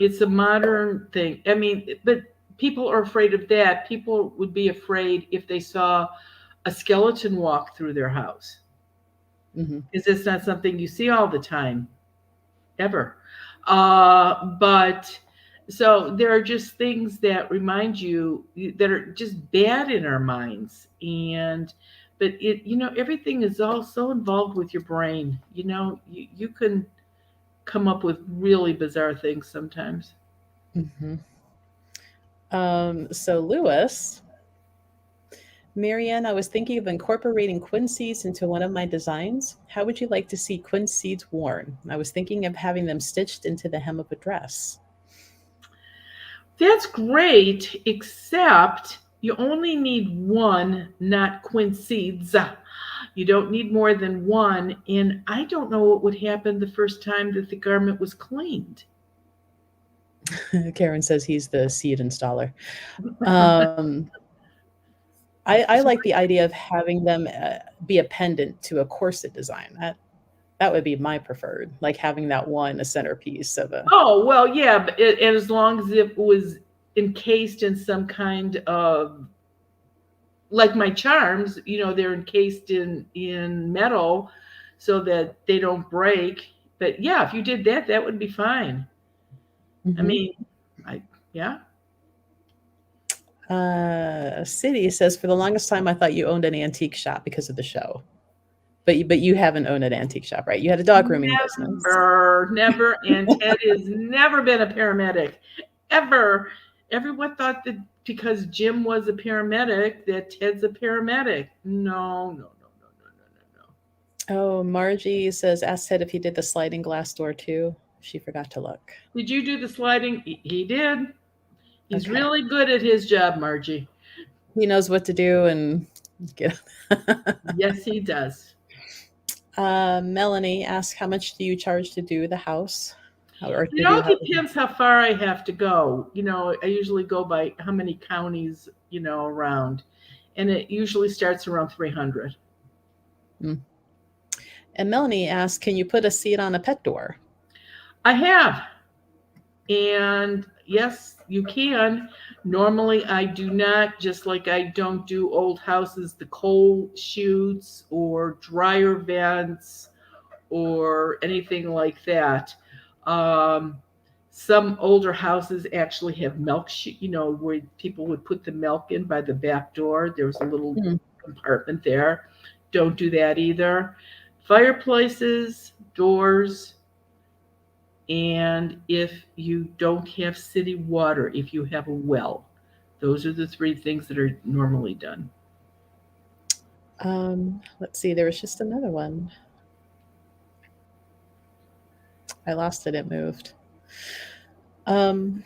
it's a modern thing. I mean, but people are afraid of that. People would be afraid if they saw a skeleton walk through their house, because it's not something you see all the time, ever. But so there are just things that remind you that are just bad in our minds. But everything is all so involved with your brain. You can come up with really bizarre things sometimes. So Lewis, Marianne, I was thinking of incorporating quince seeds into one of my designs. How would you like to see quince seeds worn? I was thinking of having them stitched into the hem of a dress. That's great, except you only need one, not quince seeds. You don't need more than one. And I don't know what would happen the first time that the garment was cleaned. Karen says he's the seed installer. I like the idea of having them be a pendant to a corset design. That would be my preferred, like having that one a centerpiece of a. Oh, well, yeah, but and as long as it was encased in some kind of, like my charms, they're encased in metal so that they don't break. But yeah, if you did that, that would be fine. I mean, yeah. City says, for the longest time, I thought you owned an antique shop because of the show. But you haven't owned an antique shop, right? You had a dog grooming business. Never. And Ted has never been a paramedic, ever. Everyone thought that because Jim was a paramedic, that Ted's a paramedic. No. Oh, Margie says, asked Ted if he did the sliding glass door too. She forgot to look. Did you do the sliding? He did. He's Okay. really good at his job, Margie. He knows what to do and get. Yes, he does. Melanie asked, how much do you charge to do the house? Or It to do all how? depends how far I have to go. I usually go by how many counties, around. And it usually starts around 300. Mm. And Melanie asked, can you put a seat on a pet door? I have. And yes, you can. Normally, I do not, just like I don't do old houses, the coal chutes or dryer vents or anything like that. Um, some older houses actually have milk, where people would put the milk in by the back door. There was a little Mm. compartment there. Don't do that either. Fireplaces, doors, and if you don't have city water, if you have a well, those are the three things that are normally done. Let's see, there was just another one. I lost it, it moved. Um,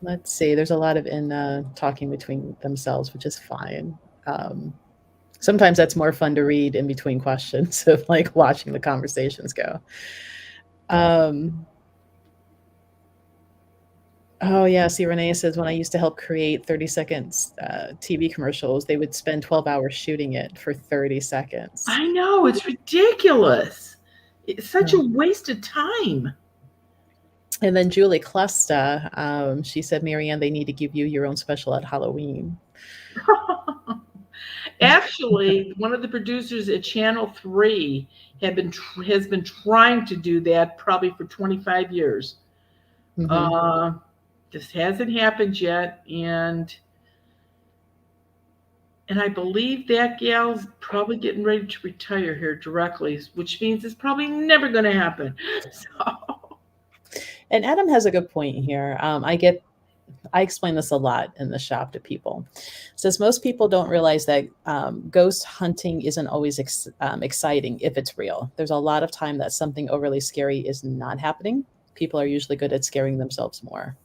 let's see, there's a lot of talking between themselves, which is fine. Sometimes that's more fun to read in between questions of like watching the conversations go. Oh yeah, see, Renee says when I used to help create 30 seconds TV commercials, they would spend 12 hours shooting it for 30 seconds. I know, it's ridiculous. It's such Yeah. a waste of time. And then Julie Clusta, she said, Marianne, they need to give you your own special at Halloween. Actually, one of the producers at Channel 3 has been trying to do that probably for 25 years. Mm-hmm. Uh, this hasn't happened yet, and I believe that gal's probably getting ready to retire here directly, which means it's probably never going to happen. So, And Adam has a good point here. I explain this a lot in the shop to people. It says most people don't realize that ghost hunting isn't always exciting if it's real. There's a lot of time that something overly scary is not happening. People are usually good at scaring themselves more.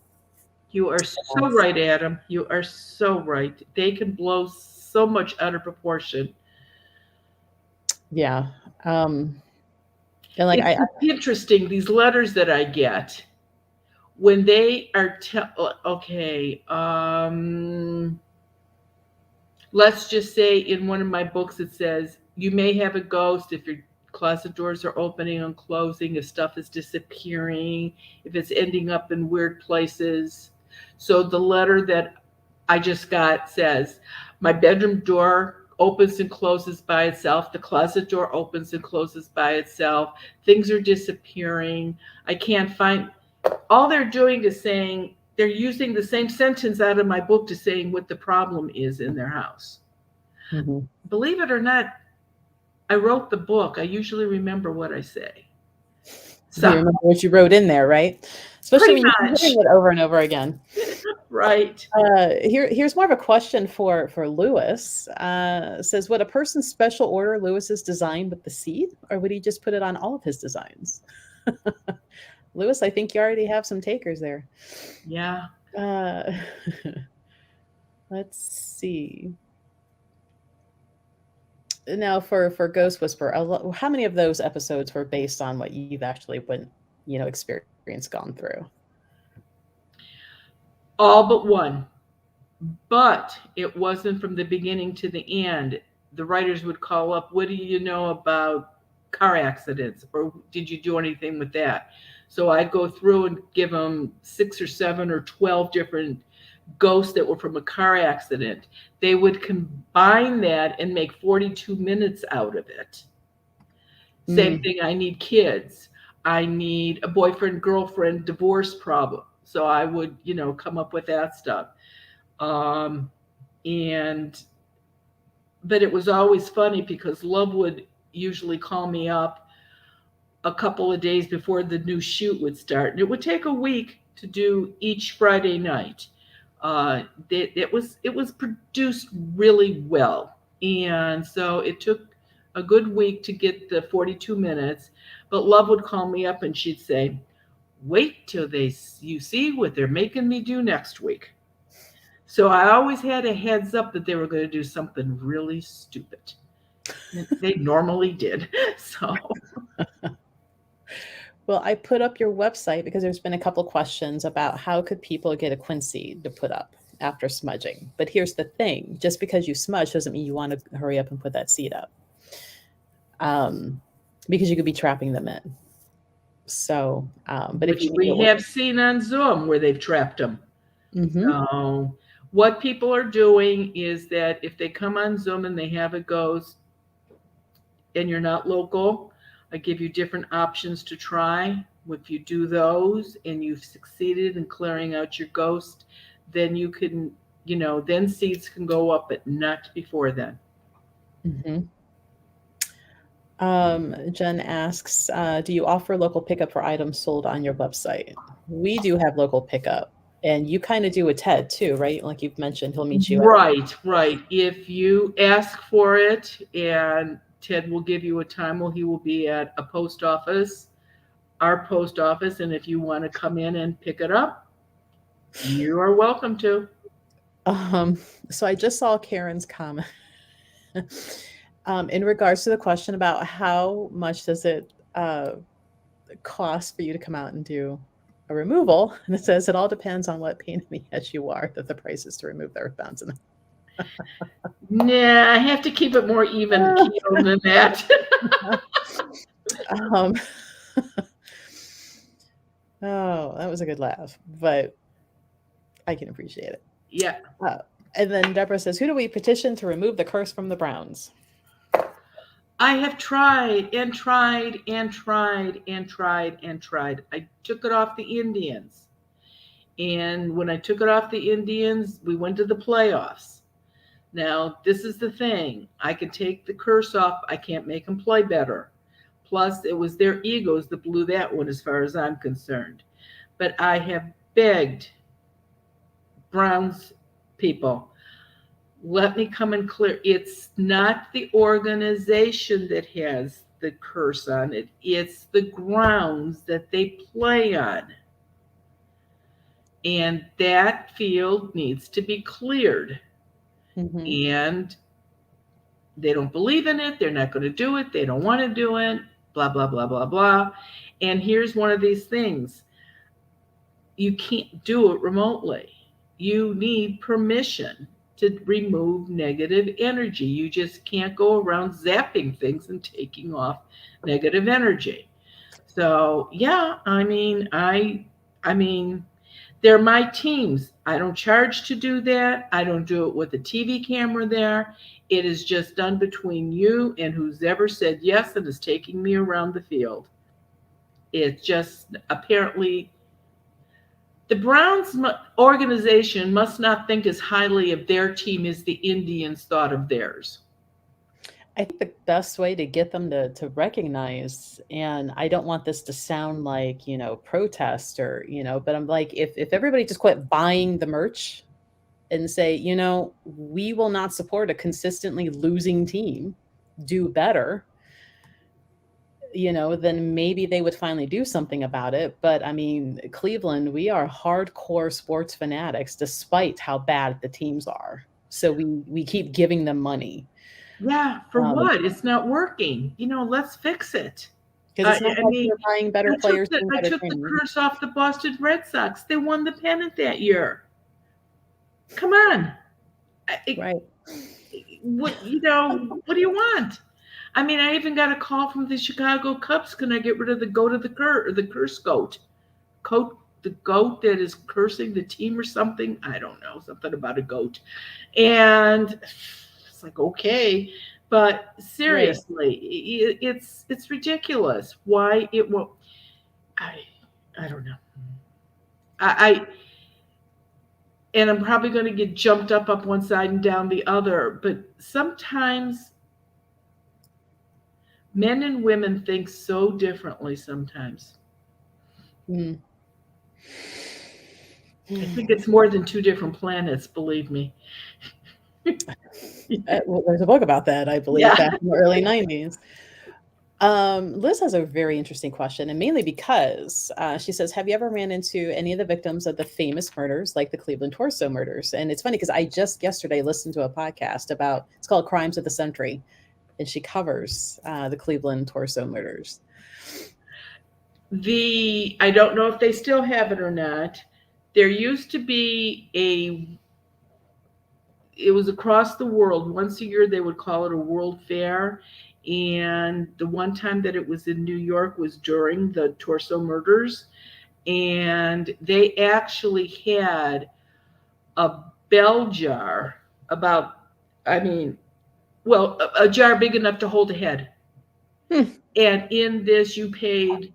you are so right, Adam. You are so right. They can blow so much out of proportion. Yeah. And like It's interesting, these letters that I get when they are okay, let's just say in one of my books it says you may have a ghost if your closet doors are opening and closing, if stuff is disappearing, if it's ending up in weird places. So the letter that I just got says my bedroom door opens and closes by itself, the closet door opens and closes by itself, things are disappearing, I can't find. All they're doing is saying they're using the same sentence out of my book to saying what the problem is in their house. mm-hmm. Believe it or not, I wrote the book. I usually remember what I say. So you remember what you wrote in there, right? Especially pretty when you're much. hearing it over and over again. Right. Here's more of a question for Lewis. Says, would a person's special order Lewis's design with the seed, or would he just put it on all of his designs? Lewis, I think you already have some takers there. Yeah. Let's see. Now for Ghost Whisperer, how many of those episodes were based on what you've actually experienced, gone through? All but one. But it wasn't from the beginning to the end. The writers would call up, what do you know about car accidents? Or did you do anything with that? So I'd go through and give them 6 or 7 or 12 different ghosts that were from a car accident. They would combine that and make 42 minutes out of it. Same thing, I need kids. I need a boyfriend, girlfriend, divorce problem. So I would, come up with that stuff. And but it was always funny because Love would usually call me up a couple of days before the new shoot would start. And it would take a week to do each Friday night. It was produced really well, and so it took a good week to get the 42 minutes. But Love would call me up and she'd say, "Wait till you see what they're making me do next week." So I always had a heads up that they were going to do something really stupid. And they normally did. So Well, I put up your website because there's been a couple questions about how could people get a quincy to put up after smudging. But here's the thing: just because you smudge doesn't mean you want to hurry up and put that seed up, because you could be trapping them in. So, but if you need we it, have seen on Zoom where they've trapped them. mm-hmm. So what people are doing is that if they come on Zoom and they have a ghost and you're not local, I give you different options to try. If you do those and you've succeeded in clearing out your ghost, then you can, then seeds can go up, but not before then. Mm-hmm. Jen asks, do you offer local pickup for items sold on your website? We do have local pickup, and you kind of do with Ted too, right? Like you've mentioned, he'll meet you at. Right, right. If you ask for it, and Ted will give you a time, he will be at a post office, our post office, and if you want to come in and pick it up, you are welcome to. So I just saw Karen's comment in regards to the question about how much does it cost for you to come out and do a removal, and it says it all depends on what pain in the ass you are that the price is to remove the earthbounds. Nah, I have to keep it more even keel than that. um, oh, that was a good laugh, but I can appreciate it. Yeah. And then Deborah says, who do we petition to remove the curse from the Browns? I have tried and tried and tried and tried and tried. I took it off the Indians. And when I took it off the Indians, we went to the playoffs. Now, this is the thing. I can take the curse off. I can't make them play better. Plus, it was their egos that blew that one as far as I'm concerned. But I have begged Browns people, let me come and clear. It's not the organization that has the curse on it. It's the grounds that they play on. And that field needs to be cleared. Mm-hmm. And they don't believe in it. They're not going to do it. They don't want to do it. Blah, blah, blah, blah, blah. And here's one of these things. You can't do it remotely. You need permission to remove negative energy. You just can't go around zapping things and taking off negative energy. So, yeah, I mean, they're my teams. I don't charge to do that. I don't do it with a TV camera there. It is just done between you and who's ever said yes and is taking me around the field. It's just apparently the Browns organization must not think as highly of their team as the Indians thought of theirs. I think the best way to get them to recognize, and I don't want this to sound like, protest or, but I'm like, if everybody just quit buying the merch and say, we will not support a consistently losing team, do better, then maybe they would finally do something about it. But I mean, Cleveland, we are hardcore sports fanatics, despite how bad the teams are. So we keep giving them money. Yeah, for what? It's not working. Let's fix it. Because it's not I like mean, they're buying better players. I took the curse off the Boston Red Sox. They won the pennant that year. Come on. Right. What what do you want? I mean, I even got a call from the Chicago Cubs. Can I get rid of the goat of the curse goat? The goat that is cursing the team or something? I don't know, something about a goat. And it's like, okay, but seriously, right. It's ridiculous. Why it won't? I don't know. And I'm probably going to get jumped up one side and down the other. But sometimes men and women think so differently sometimes. Mm. I think it's more than two different planets, believe me. Well, there's a book about that, I believe, Yeah. back in the early 90s. Liz has a very interesting question, and mainly because she says, have you ever ran into any of the victims of the famous murders, like the Cleveland torso murders? And it's funny because I just yesterday listened to a podcast about, it's called Crimes of the Century, and she covers the Cleveland torso murders. I don't know if they still have it or not. There used to be it was across the world. Once a year, they would call it a world fair. And the one time that it was in New York was during the torso murders. And they actually had a bell jar about, I mean, well, a jar big enough to hold a head. Hmm. And in this, you paid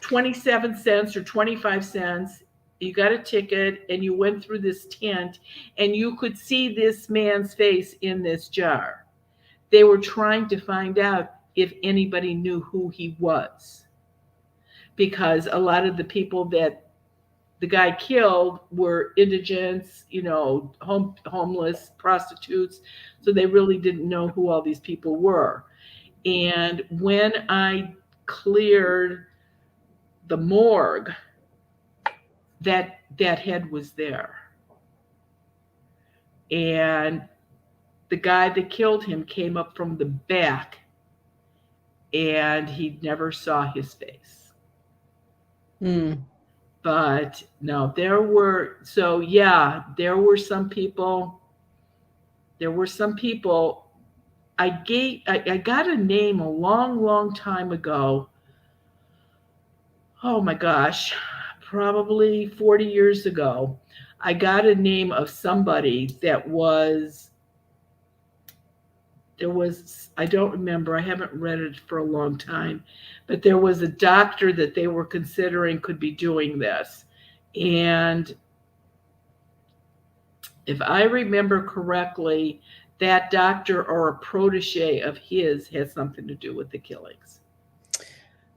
27 cents or 25 cents. You got a ticket and you went through this tent and you could see this man's face in this jar. They were trying to find out if anybody knew who he was, because a lot of the people that the guy killed were indigents, homeless, prostitutes. So they really didn't know who all these people were. And when I cleared the morgue, that head was there. And the guy that killed him came up from the back and he never saw his face. Hmm. But no, there were some people. I got a name a long, long time ago. Oh my gosh, probably 40 years ago. I got a name of somebody that was, I don't remember, I haven't read it for a long time, but there was a doctor that they were considering could be doing this. And if I remember correctly, that doctor or a protege of his had something to do with the killings.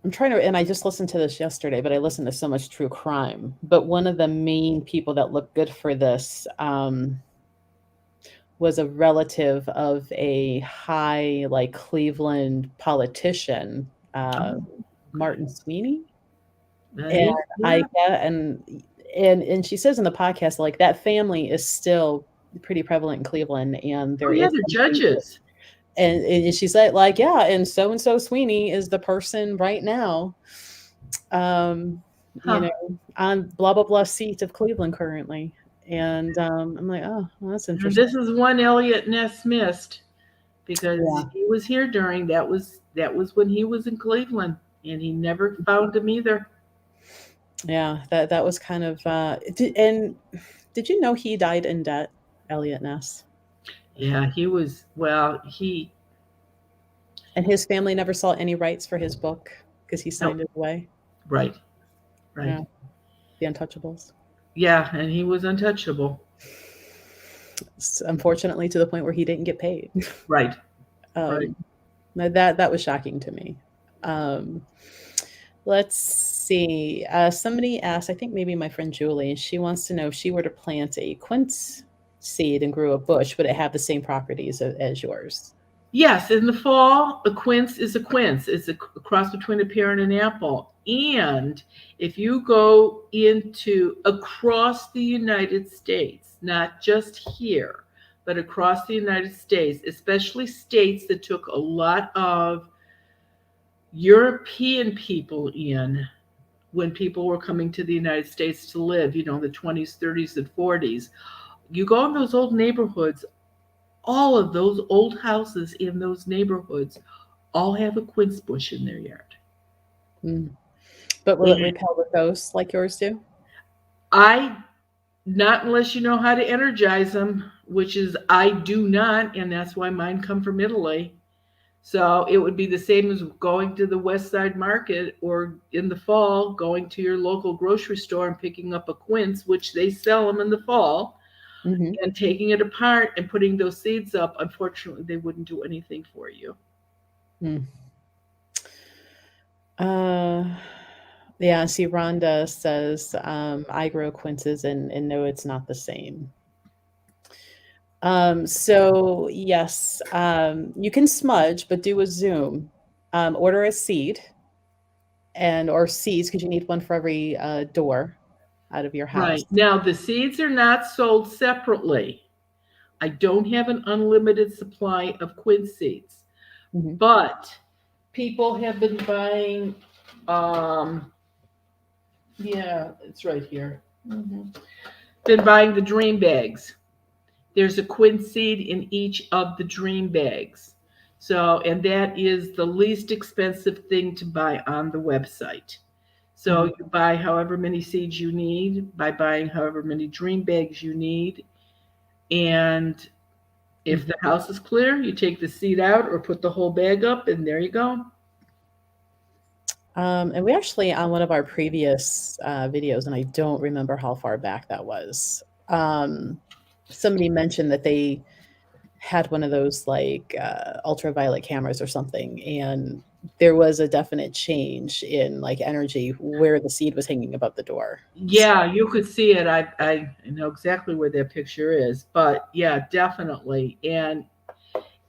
I'm trying to, and I just listened to this yesterday, but I listened to so much true crime. But one of the main people that looked good for this was a relative of a high, like Cleveland politician, Oh, Martin okay. Sweeney. And I Yeah. get, and she says in the podcast, like that family is still pretty prevalent in Cleveland, and Oh there yeah, is they're something to it. judges. And she said, like, yeah, and so Sweeney is the person right now, um, Huh. on blah blah blah seat of Cleveland currently. And I'm like, oh, well, that's And interesting. this is one Elliot Ness missed because Yeah, he was here during that was when he was in Cleveland and he never found him either. yeah, that was kind of. And did you know he died in debt, Elliot Ness? Yeah, he was, well, And his family never saw any rights for his book because he no, signed it away. right, right. Yeah, The Untouchables. Yeah, and he was untouchable. Unfortunately, to the point where he didn't get paid. Right, right. um, that was shocking to me. Um, let's see. Somebody asked, I think maybe my friend Julie, she wants to know if she were to plant a quince seed and grew a bush, would it have the same properties as yours? Yes, in the fall, a quince is a quince. It's a cross between a pear and an apple. And if you go into across the United States, not just here, but across the United States, especially states that took a lot of European people in when people were coming to the United States to live, the 20s, 30s, and 40s, you go in those old neighborhoods, all of those old houses in those neighborhoods all have a quince bush in their yard. Mm. But will it And repel the ghosts like yours do? I, not unless you know how to energize them, which is I do not, and that's why mine come from Italy. So it would be the same as going to the West Side Market or in the fall, going to your local grocery store and picking up a quince, which they sell them in the fall, Hmm. and taking it apart and putting those seeds up. Unfortunately, they wouldn't do anything for you. Mm. Uh, Yeah, see, Rhonda says, I grow quinces and no, it's not the same. So yes, you can smudge, but do a zoom. Order a seed and or seeds because you need one for every door out of your house. Right. Now, the seeds are not sold separately. I don't have an unlimited supply of quince seeds, Mhm. but people have been buying, um, yeah, it's right here. Been buying the dream bags. There's a quince seed in each of the dream bags. So, and that is the least expensive thing to buy on the website. So Mhm. you buy however many seeds you need by buying however many dream bags you need. And if Mhm. the house is clear, you take the seed out or put the whole bag up, and there you go. And we actually, on one of our previous videos, and I don't remember how far back that was, somebody mentioned that they had one of those like ultraviolet cameras or something, and there was a definite change in like energy where the seed was hanging above the door. So, Yeah, you could see it. I know exactly where that picture is, but yeah, definitely. And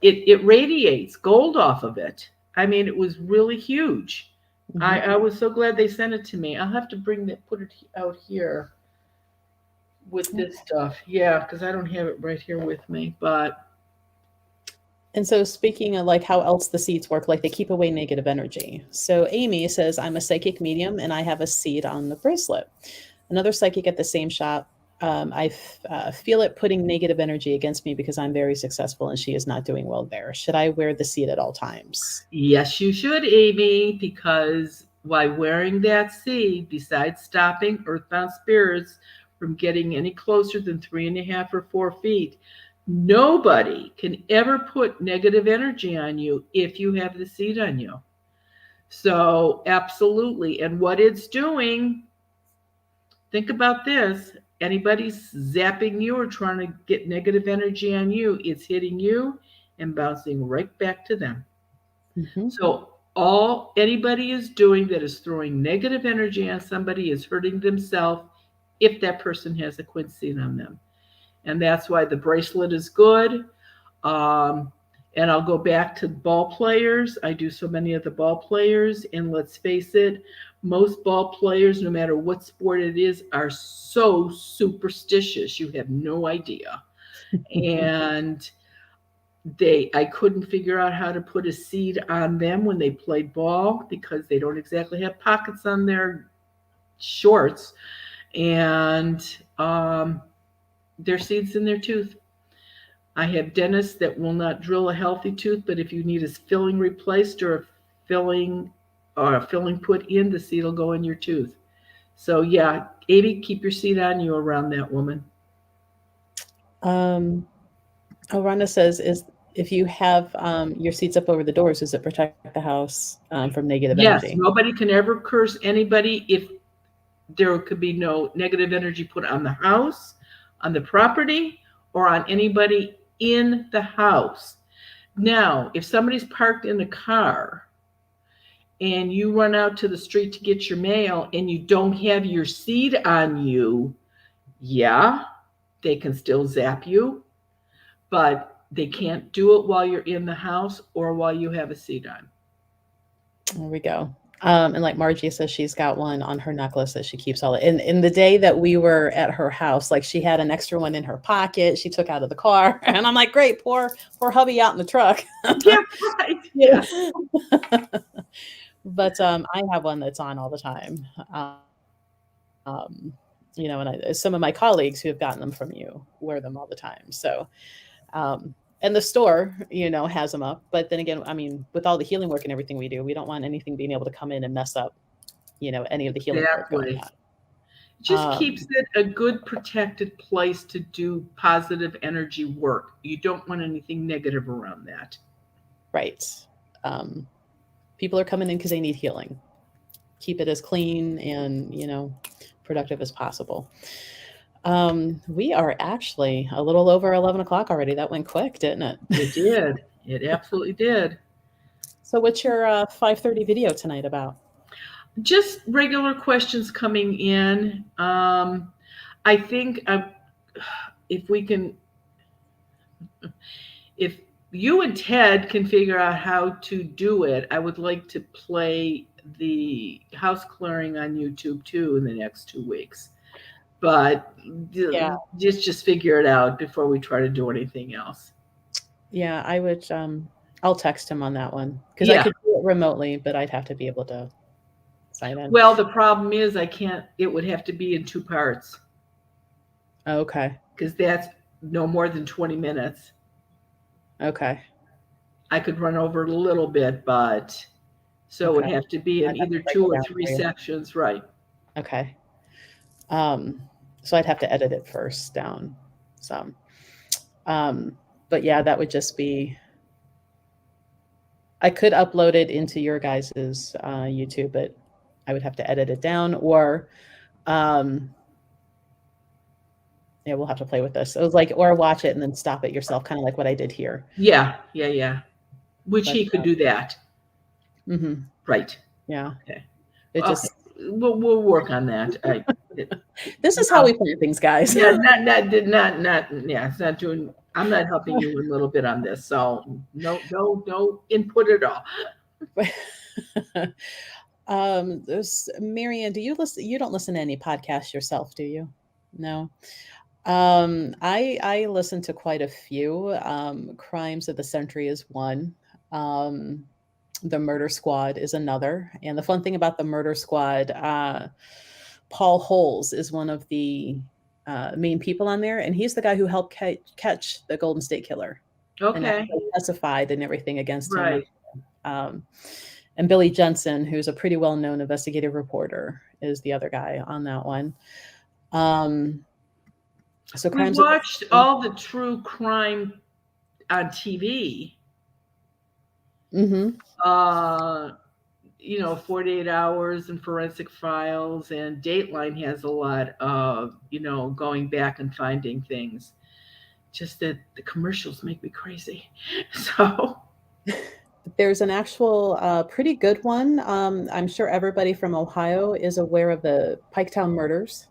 it radiates gold off of it. I mean, it was really huge. mhm. I was so glad they sent it to me. I'll have to put it out here with this stuff. Yeah, because I don't have it right here with me. But And so, speaking of like how else the seeds work, like they keep away negative energy. So, Amy says, I'm a psychic medium and I have a seed on the bracelet. Another psychic at the same shop, I feel it putting negative energy against me because I'm very successful and she is not doing well there. Should I wear the seed at all times? yes, you should, Amy, because while wearing that seed, besides stopping earthbound spirits from getting any closer than 3.5 or 4 feet, nobody can ever put negative energy on you if you have the seed on you. So, absolutely. And what it's doing, think about this. Anybody's zapping you or trying to get negative energy on you, it's hitting you and bouncing right back to them. Hmm. So all anybody is doing that is throwing negative energy on somebody is hurting themselves if that person has a quince on them. And that's why the bracelet is good. Um, and I'll go back to ball players. I do so many of the ball players, and let's face it, most ball players, no matter what sport it is, are so superstitious. You have no idea. And I couldn't figure out how to put a seed on them when they played ball because they don't exactly have pockets on their shorts, and their seeds in their tooth. I have dentists that will not drill a healthy tooth, but if you need a filling replaced filling or a filling put in, the seed will go in your tooth. So yeah, Amy, keep your seed on you around that woman. Um, oh, Rhonda says, is if you have your seats up over the doors, does it protect the house from negative Yes, energy? nobody can ever curse anybody if there could be no negative energy put on the house, on the property, or on anybody in the house. Now, if somebody's parked in the car and you run out to the street to get your mail and you don't have your seed on you, yeah, they can still zap you, but they can't do it while you're in the house or while you have a seed on. There we go. And like Margie says, she's got one on her necklace that she keeps all. In the day that we were at her house, like she had an extra one in her pocket. She took out of the car, and I'm like, great, poor hubby out in the truck. Yeah, right. Yeah. Yeah. But I have one that's on all the time. Um, and some of my colleagues who have gotten them from you wear them all the time. So, and the store, has them up. But then again, I mean, with all the healing work and everything we do, we don't want anything being able to come in and mess up, any of the healing work going Exactly. It just on. keeps it a good protected place to do positive energy work. You don't want anything negative around that. Right. Um, People are coming in because they need healing. Keep it as clean and, productive as possible. We are actually a little over 11 o'clock already. That went quick, didn't it? It did. It absolutely did. So what's your 5:30 video tonight about? Just regular questions coming in. I think if we can, if you and Ted can figure out how to do it, I would like to play the house clearing on YouTube too in the next 2 weeks. But Yeah. just figure it out before we try to do anything else. Yeah, I would. I'll text him on that one because I Yeah. could do it remotely, but I'd have to be able to sign in. Well, the problem is I can't. It would have to be in 2 parts Okay. because that's no more than 20 minutes. Okay. I could run over a little bit, but so it would Okay. have to be in I'd have to either break 2 it or down 3 for you. sections, right? Okay. So I'd have to edit it first down some. But yeah, that would just be. I could upload it into your guys's YouTube, but I would have to edit it down, or yeah, we'll have to play with this. It was like, or watch it and then stop it yourself, kind of like what I did here. Yeah. Which But he could do that, right? yeah, Okay. it Okay. just. We'll work on that. This is how we plan things, guys. Yeah, not. Yeah, it's not doing. I'm not helping you a little bit on this, so no input at all. There's Marianne. Do you listen? You don't listen to any podcasts yourself, do you? No. I listen to quite a few. Crimes of the Century is one. The Murder Squad is another. And the fun thing about the Murder Squad, Paul Holes is one of the main people on there, and he's the guy who helped catch the Golden State Killer. And Okay. actually testified and everything against him. Right. And Billy Jensen, who's a pretty well-known investigative reporter, is the other guy on that one. So We crimes. watched all the true crime on TV. Mm-hmm. 48 Hours and Forensic Files, and Dateline has a lot of, going back and finding things. Just that the commercials make me crazy. So There's an actual pretty good one. I'm sure everybody from Ohio is aware of the Piketown murders,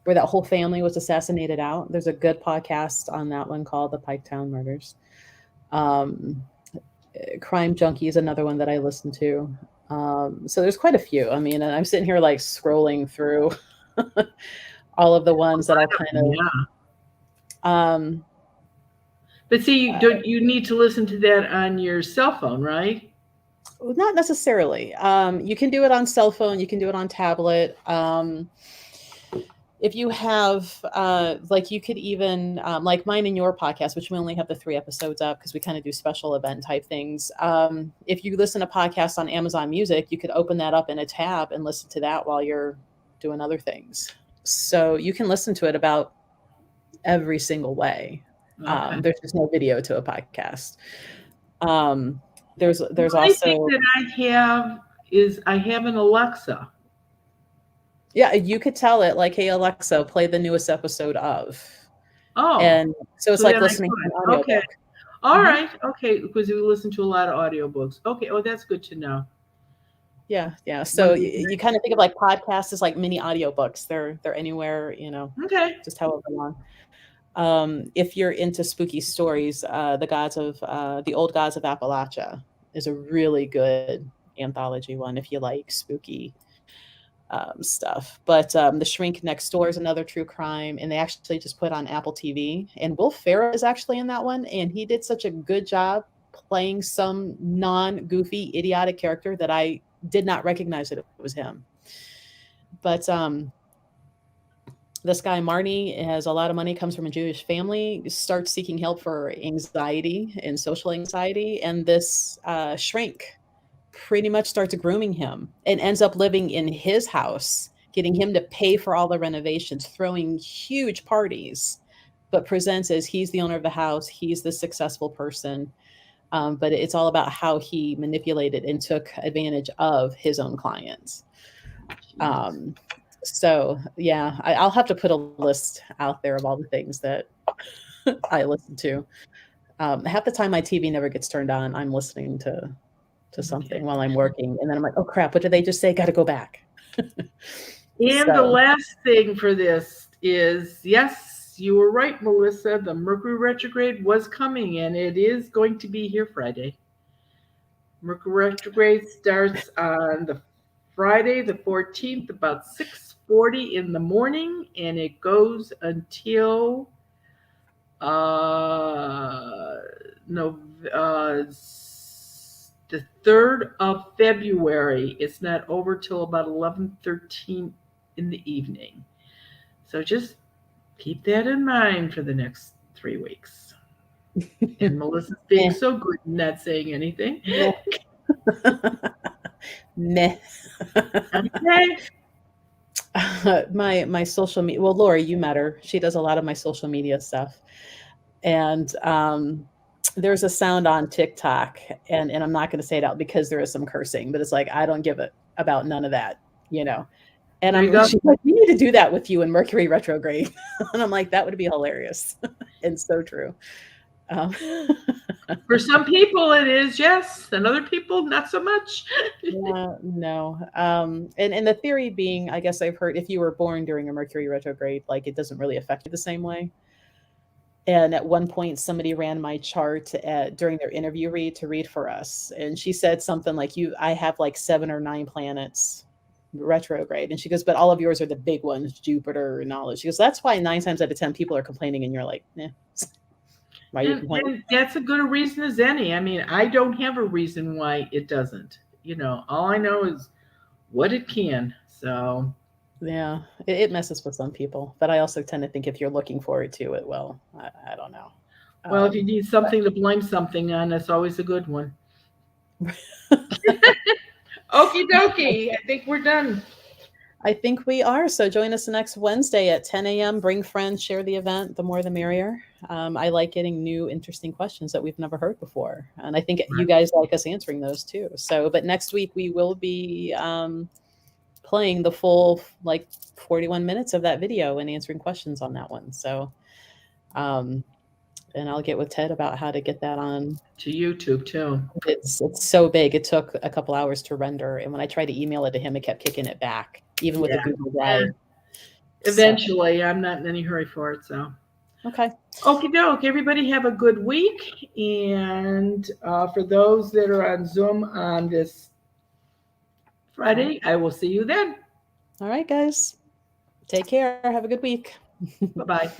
where that whole family was assassinated out. There's a good podcast on that one called The Piketown Murders. Crime Junkie is another one that I listen to. So there's quite a few. I mean, I'm sitting here like scrolling through all of the ones that I'll kind of. Yeah. But see, you need to listen to that on your cell phone, right? Not necessarily. You can do it on cell phone. You can do it on tablet. If you have, like, you could even, like mine and your podcast, which we only have the 3 episodes up because we kind of do special event type things. If you listen to podcasts on Amazon Music, you could open that up in a tab and listen to that while you're doing other things. So you can listen to it about every single way. Okay. There's just no video to a podcast. There's The also thing that I have an Alexa. Yeah, you could tell it like, "Hey Alexa, play the newest episode of." Oh, and so it's like listening to an audiobook. Okay. All right. Okay, because we listen to a lot of audiobooks. Okay, that's good to know. Yeah. So you kind of think of like podcasts as like mini audiobooks. They're anywhere, Okay. just however long. If you're into spooky stories, the Old Gods of Appalachia is a really good anthology one if you like spooky stuff. But The Shrink Next Door is another true crime, and they actually just put on Apple TV. And Will Ferrell is actually in that one, and he did such a good job playing some non-goofy, idiotic character that I did not recognize that it was him. But this guy, Marnie, has a lot of money, comes from a Jewish family, starts seeking help for anxiety and social anxiety. And this shrink pretty much starts grooming him and ends up living in his house, getting him to pay for all the renovations, throwing huge parties, but presents as he's the owner of the house. He's the successful person. But it's all about how he manipulated and took advantage of his own clients. So yeah, I'll have to put a list out there of all the things that I listen to. Half the time my TV never gets turned on. I'm listening to something while I'm working. And then I'm like, oh crap, what did they just say? Got to go back. And the So, last thing for this is, yes, you were right, Melissa. The Mercury retrograde was coming, and it is going to be here Friday. Mercury retrograde starts on the Friday, the 14th, about 6:40 in the morning, and it goes until uh, no, the 3rd of February. It's not over till about 11:13 in the evening. So just keep that in mind for the next 3 weeks. And Melissa's being meh, so good and not saying anything. meh, meh. Okay. My social media. Well, Lori, you met her. She does a lot of my social media stuff, and there's a sound on TikTok, and I'm not going to say it out because there is some cursing, but it's like I don't give it about none of that, you know. And There you I'm go. she's like, we need to do that with you in Mercury retrograde, and I'm like, that would be hilarious, and so true. Um, For some people, it is, yes, and other people, not so much. yeah, no. And the theory being, I guess I've heard if you were born during a Mercury retrograde, like it doesn't really affect you the same way. And at one point, somebody ran my chart during their interview read to read for us, and she said something like, "You, I have like 7 or 9 planets retrograde," and she goes, "But all of yours are the big ones, Jupiter and all that." She goes, "That's why 9 times out of 10 people are complaining," and you're like, "Yeah, why are you complaining?" And that's a good a reason as any. I mean, I don't have a reason why it doesn't. All I know is what it can. So, Yeah, it messes with some people, but I also tend to think if you're looking forward to it, well, I don't know. well, if you need But something to blame something on, that's always a good one. Okie dokie. I think we're done. I think we are. So join us next Wednesday at 10 a.m. Bring friends, share the event. The more, the merrier. I like getting new, interesting questions that we've never heard before, and I think you guys like us answering those too. So, but next week we will be playing the full like 41 minutes of that video and answering questions on that one. So, um, and I'll get with Ted about how to get that on. To YouTube too. It's so big. It took a couple hours to render, and when I tried to email it to him, it kept kicking it back, even with the Yeah. Google Eh, Drive. So, Eventually, I'm not in any hurry for it. So, okay. okie doke. Everybody have a good week. And for those that are on Zoom on this Friday, I will see you then. All right, guys. Take care. Have a good week. Bye bye.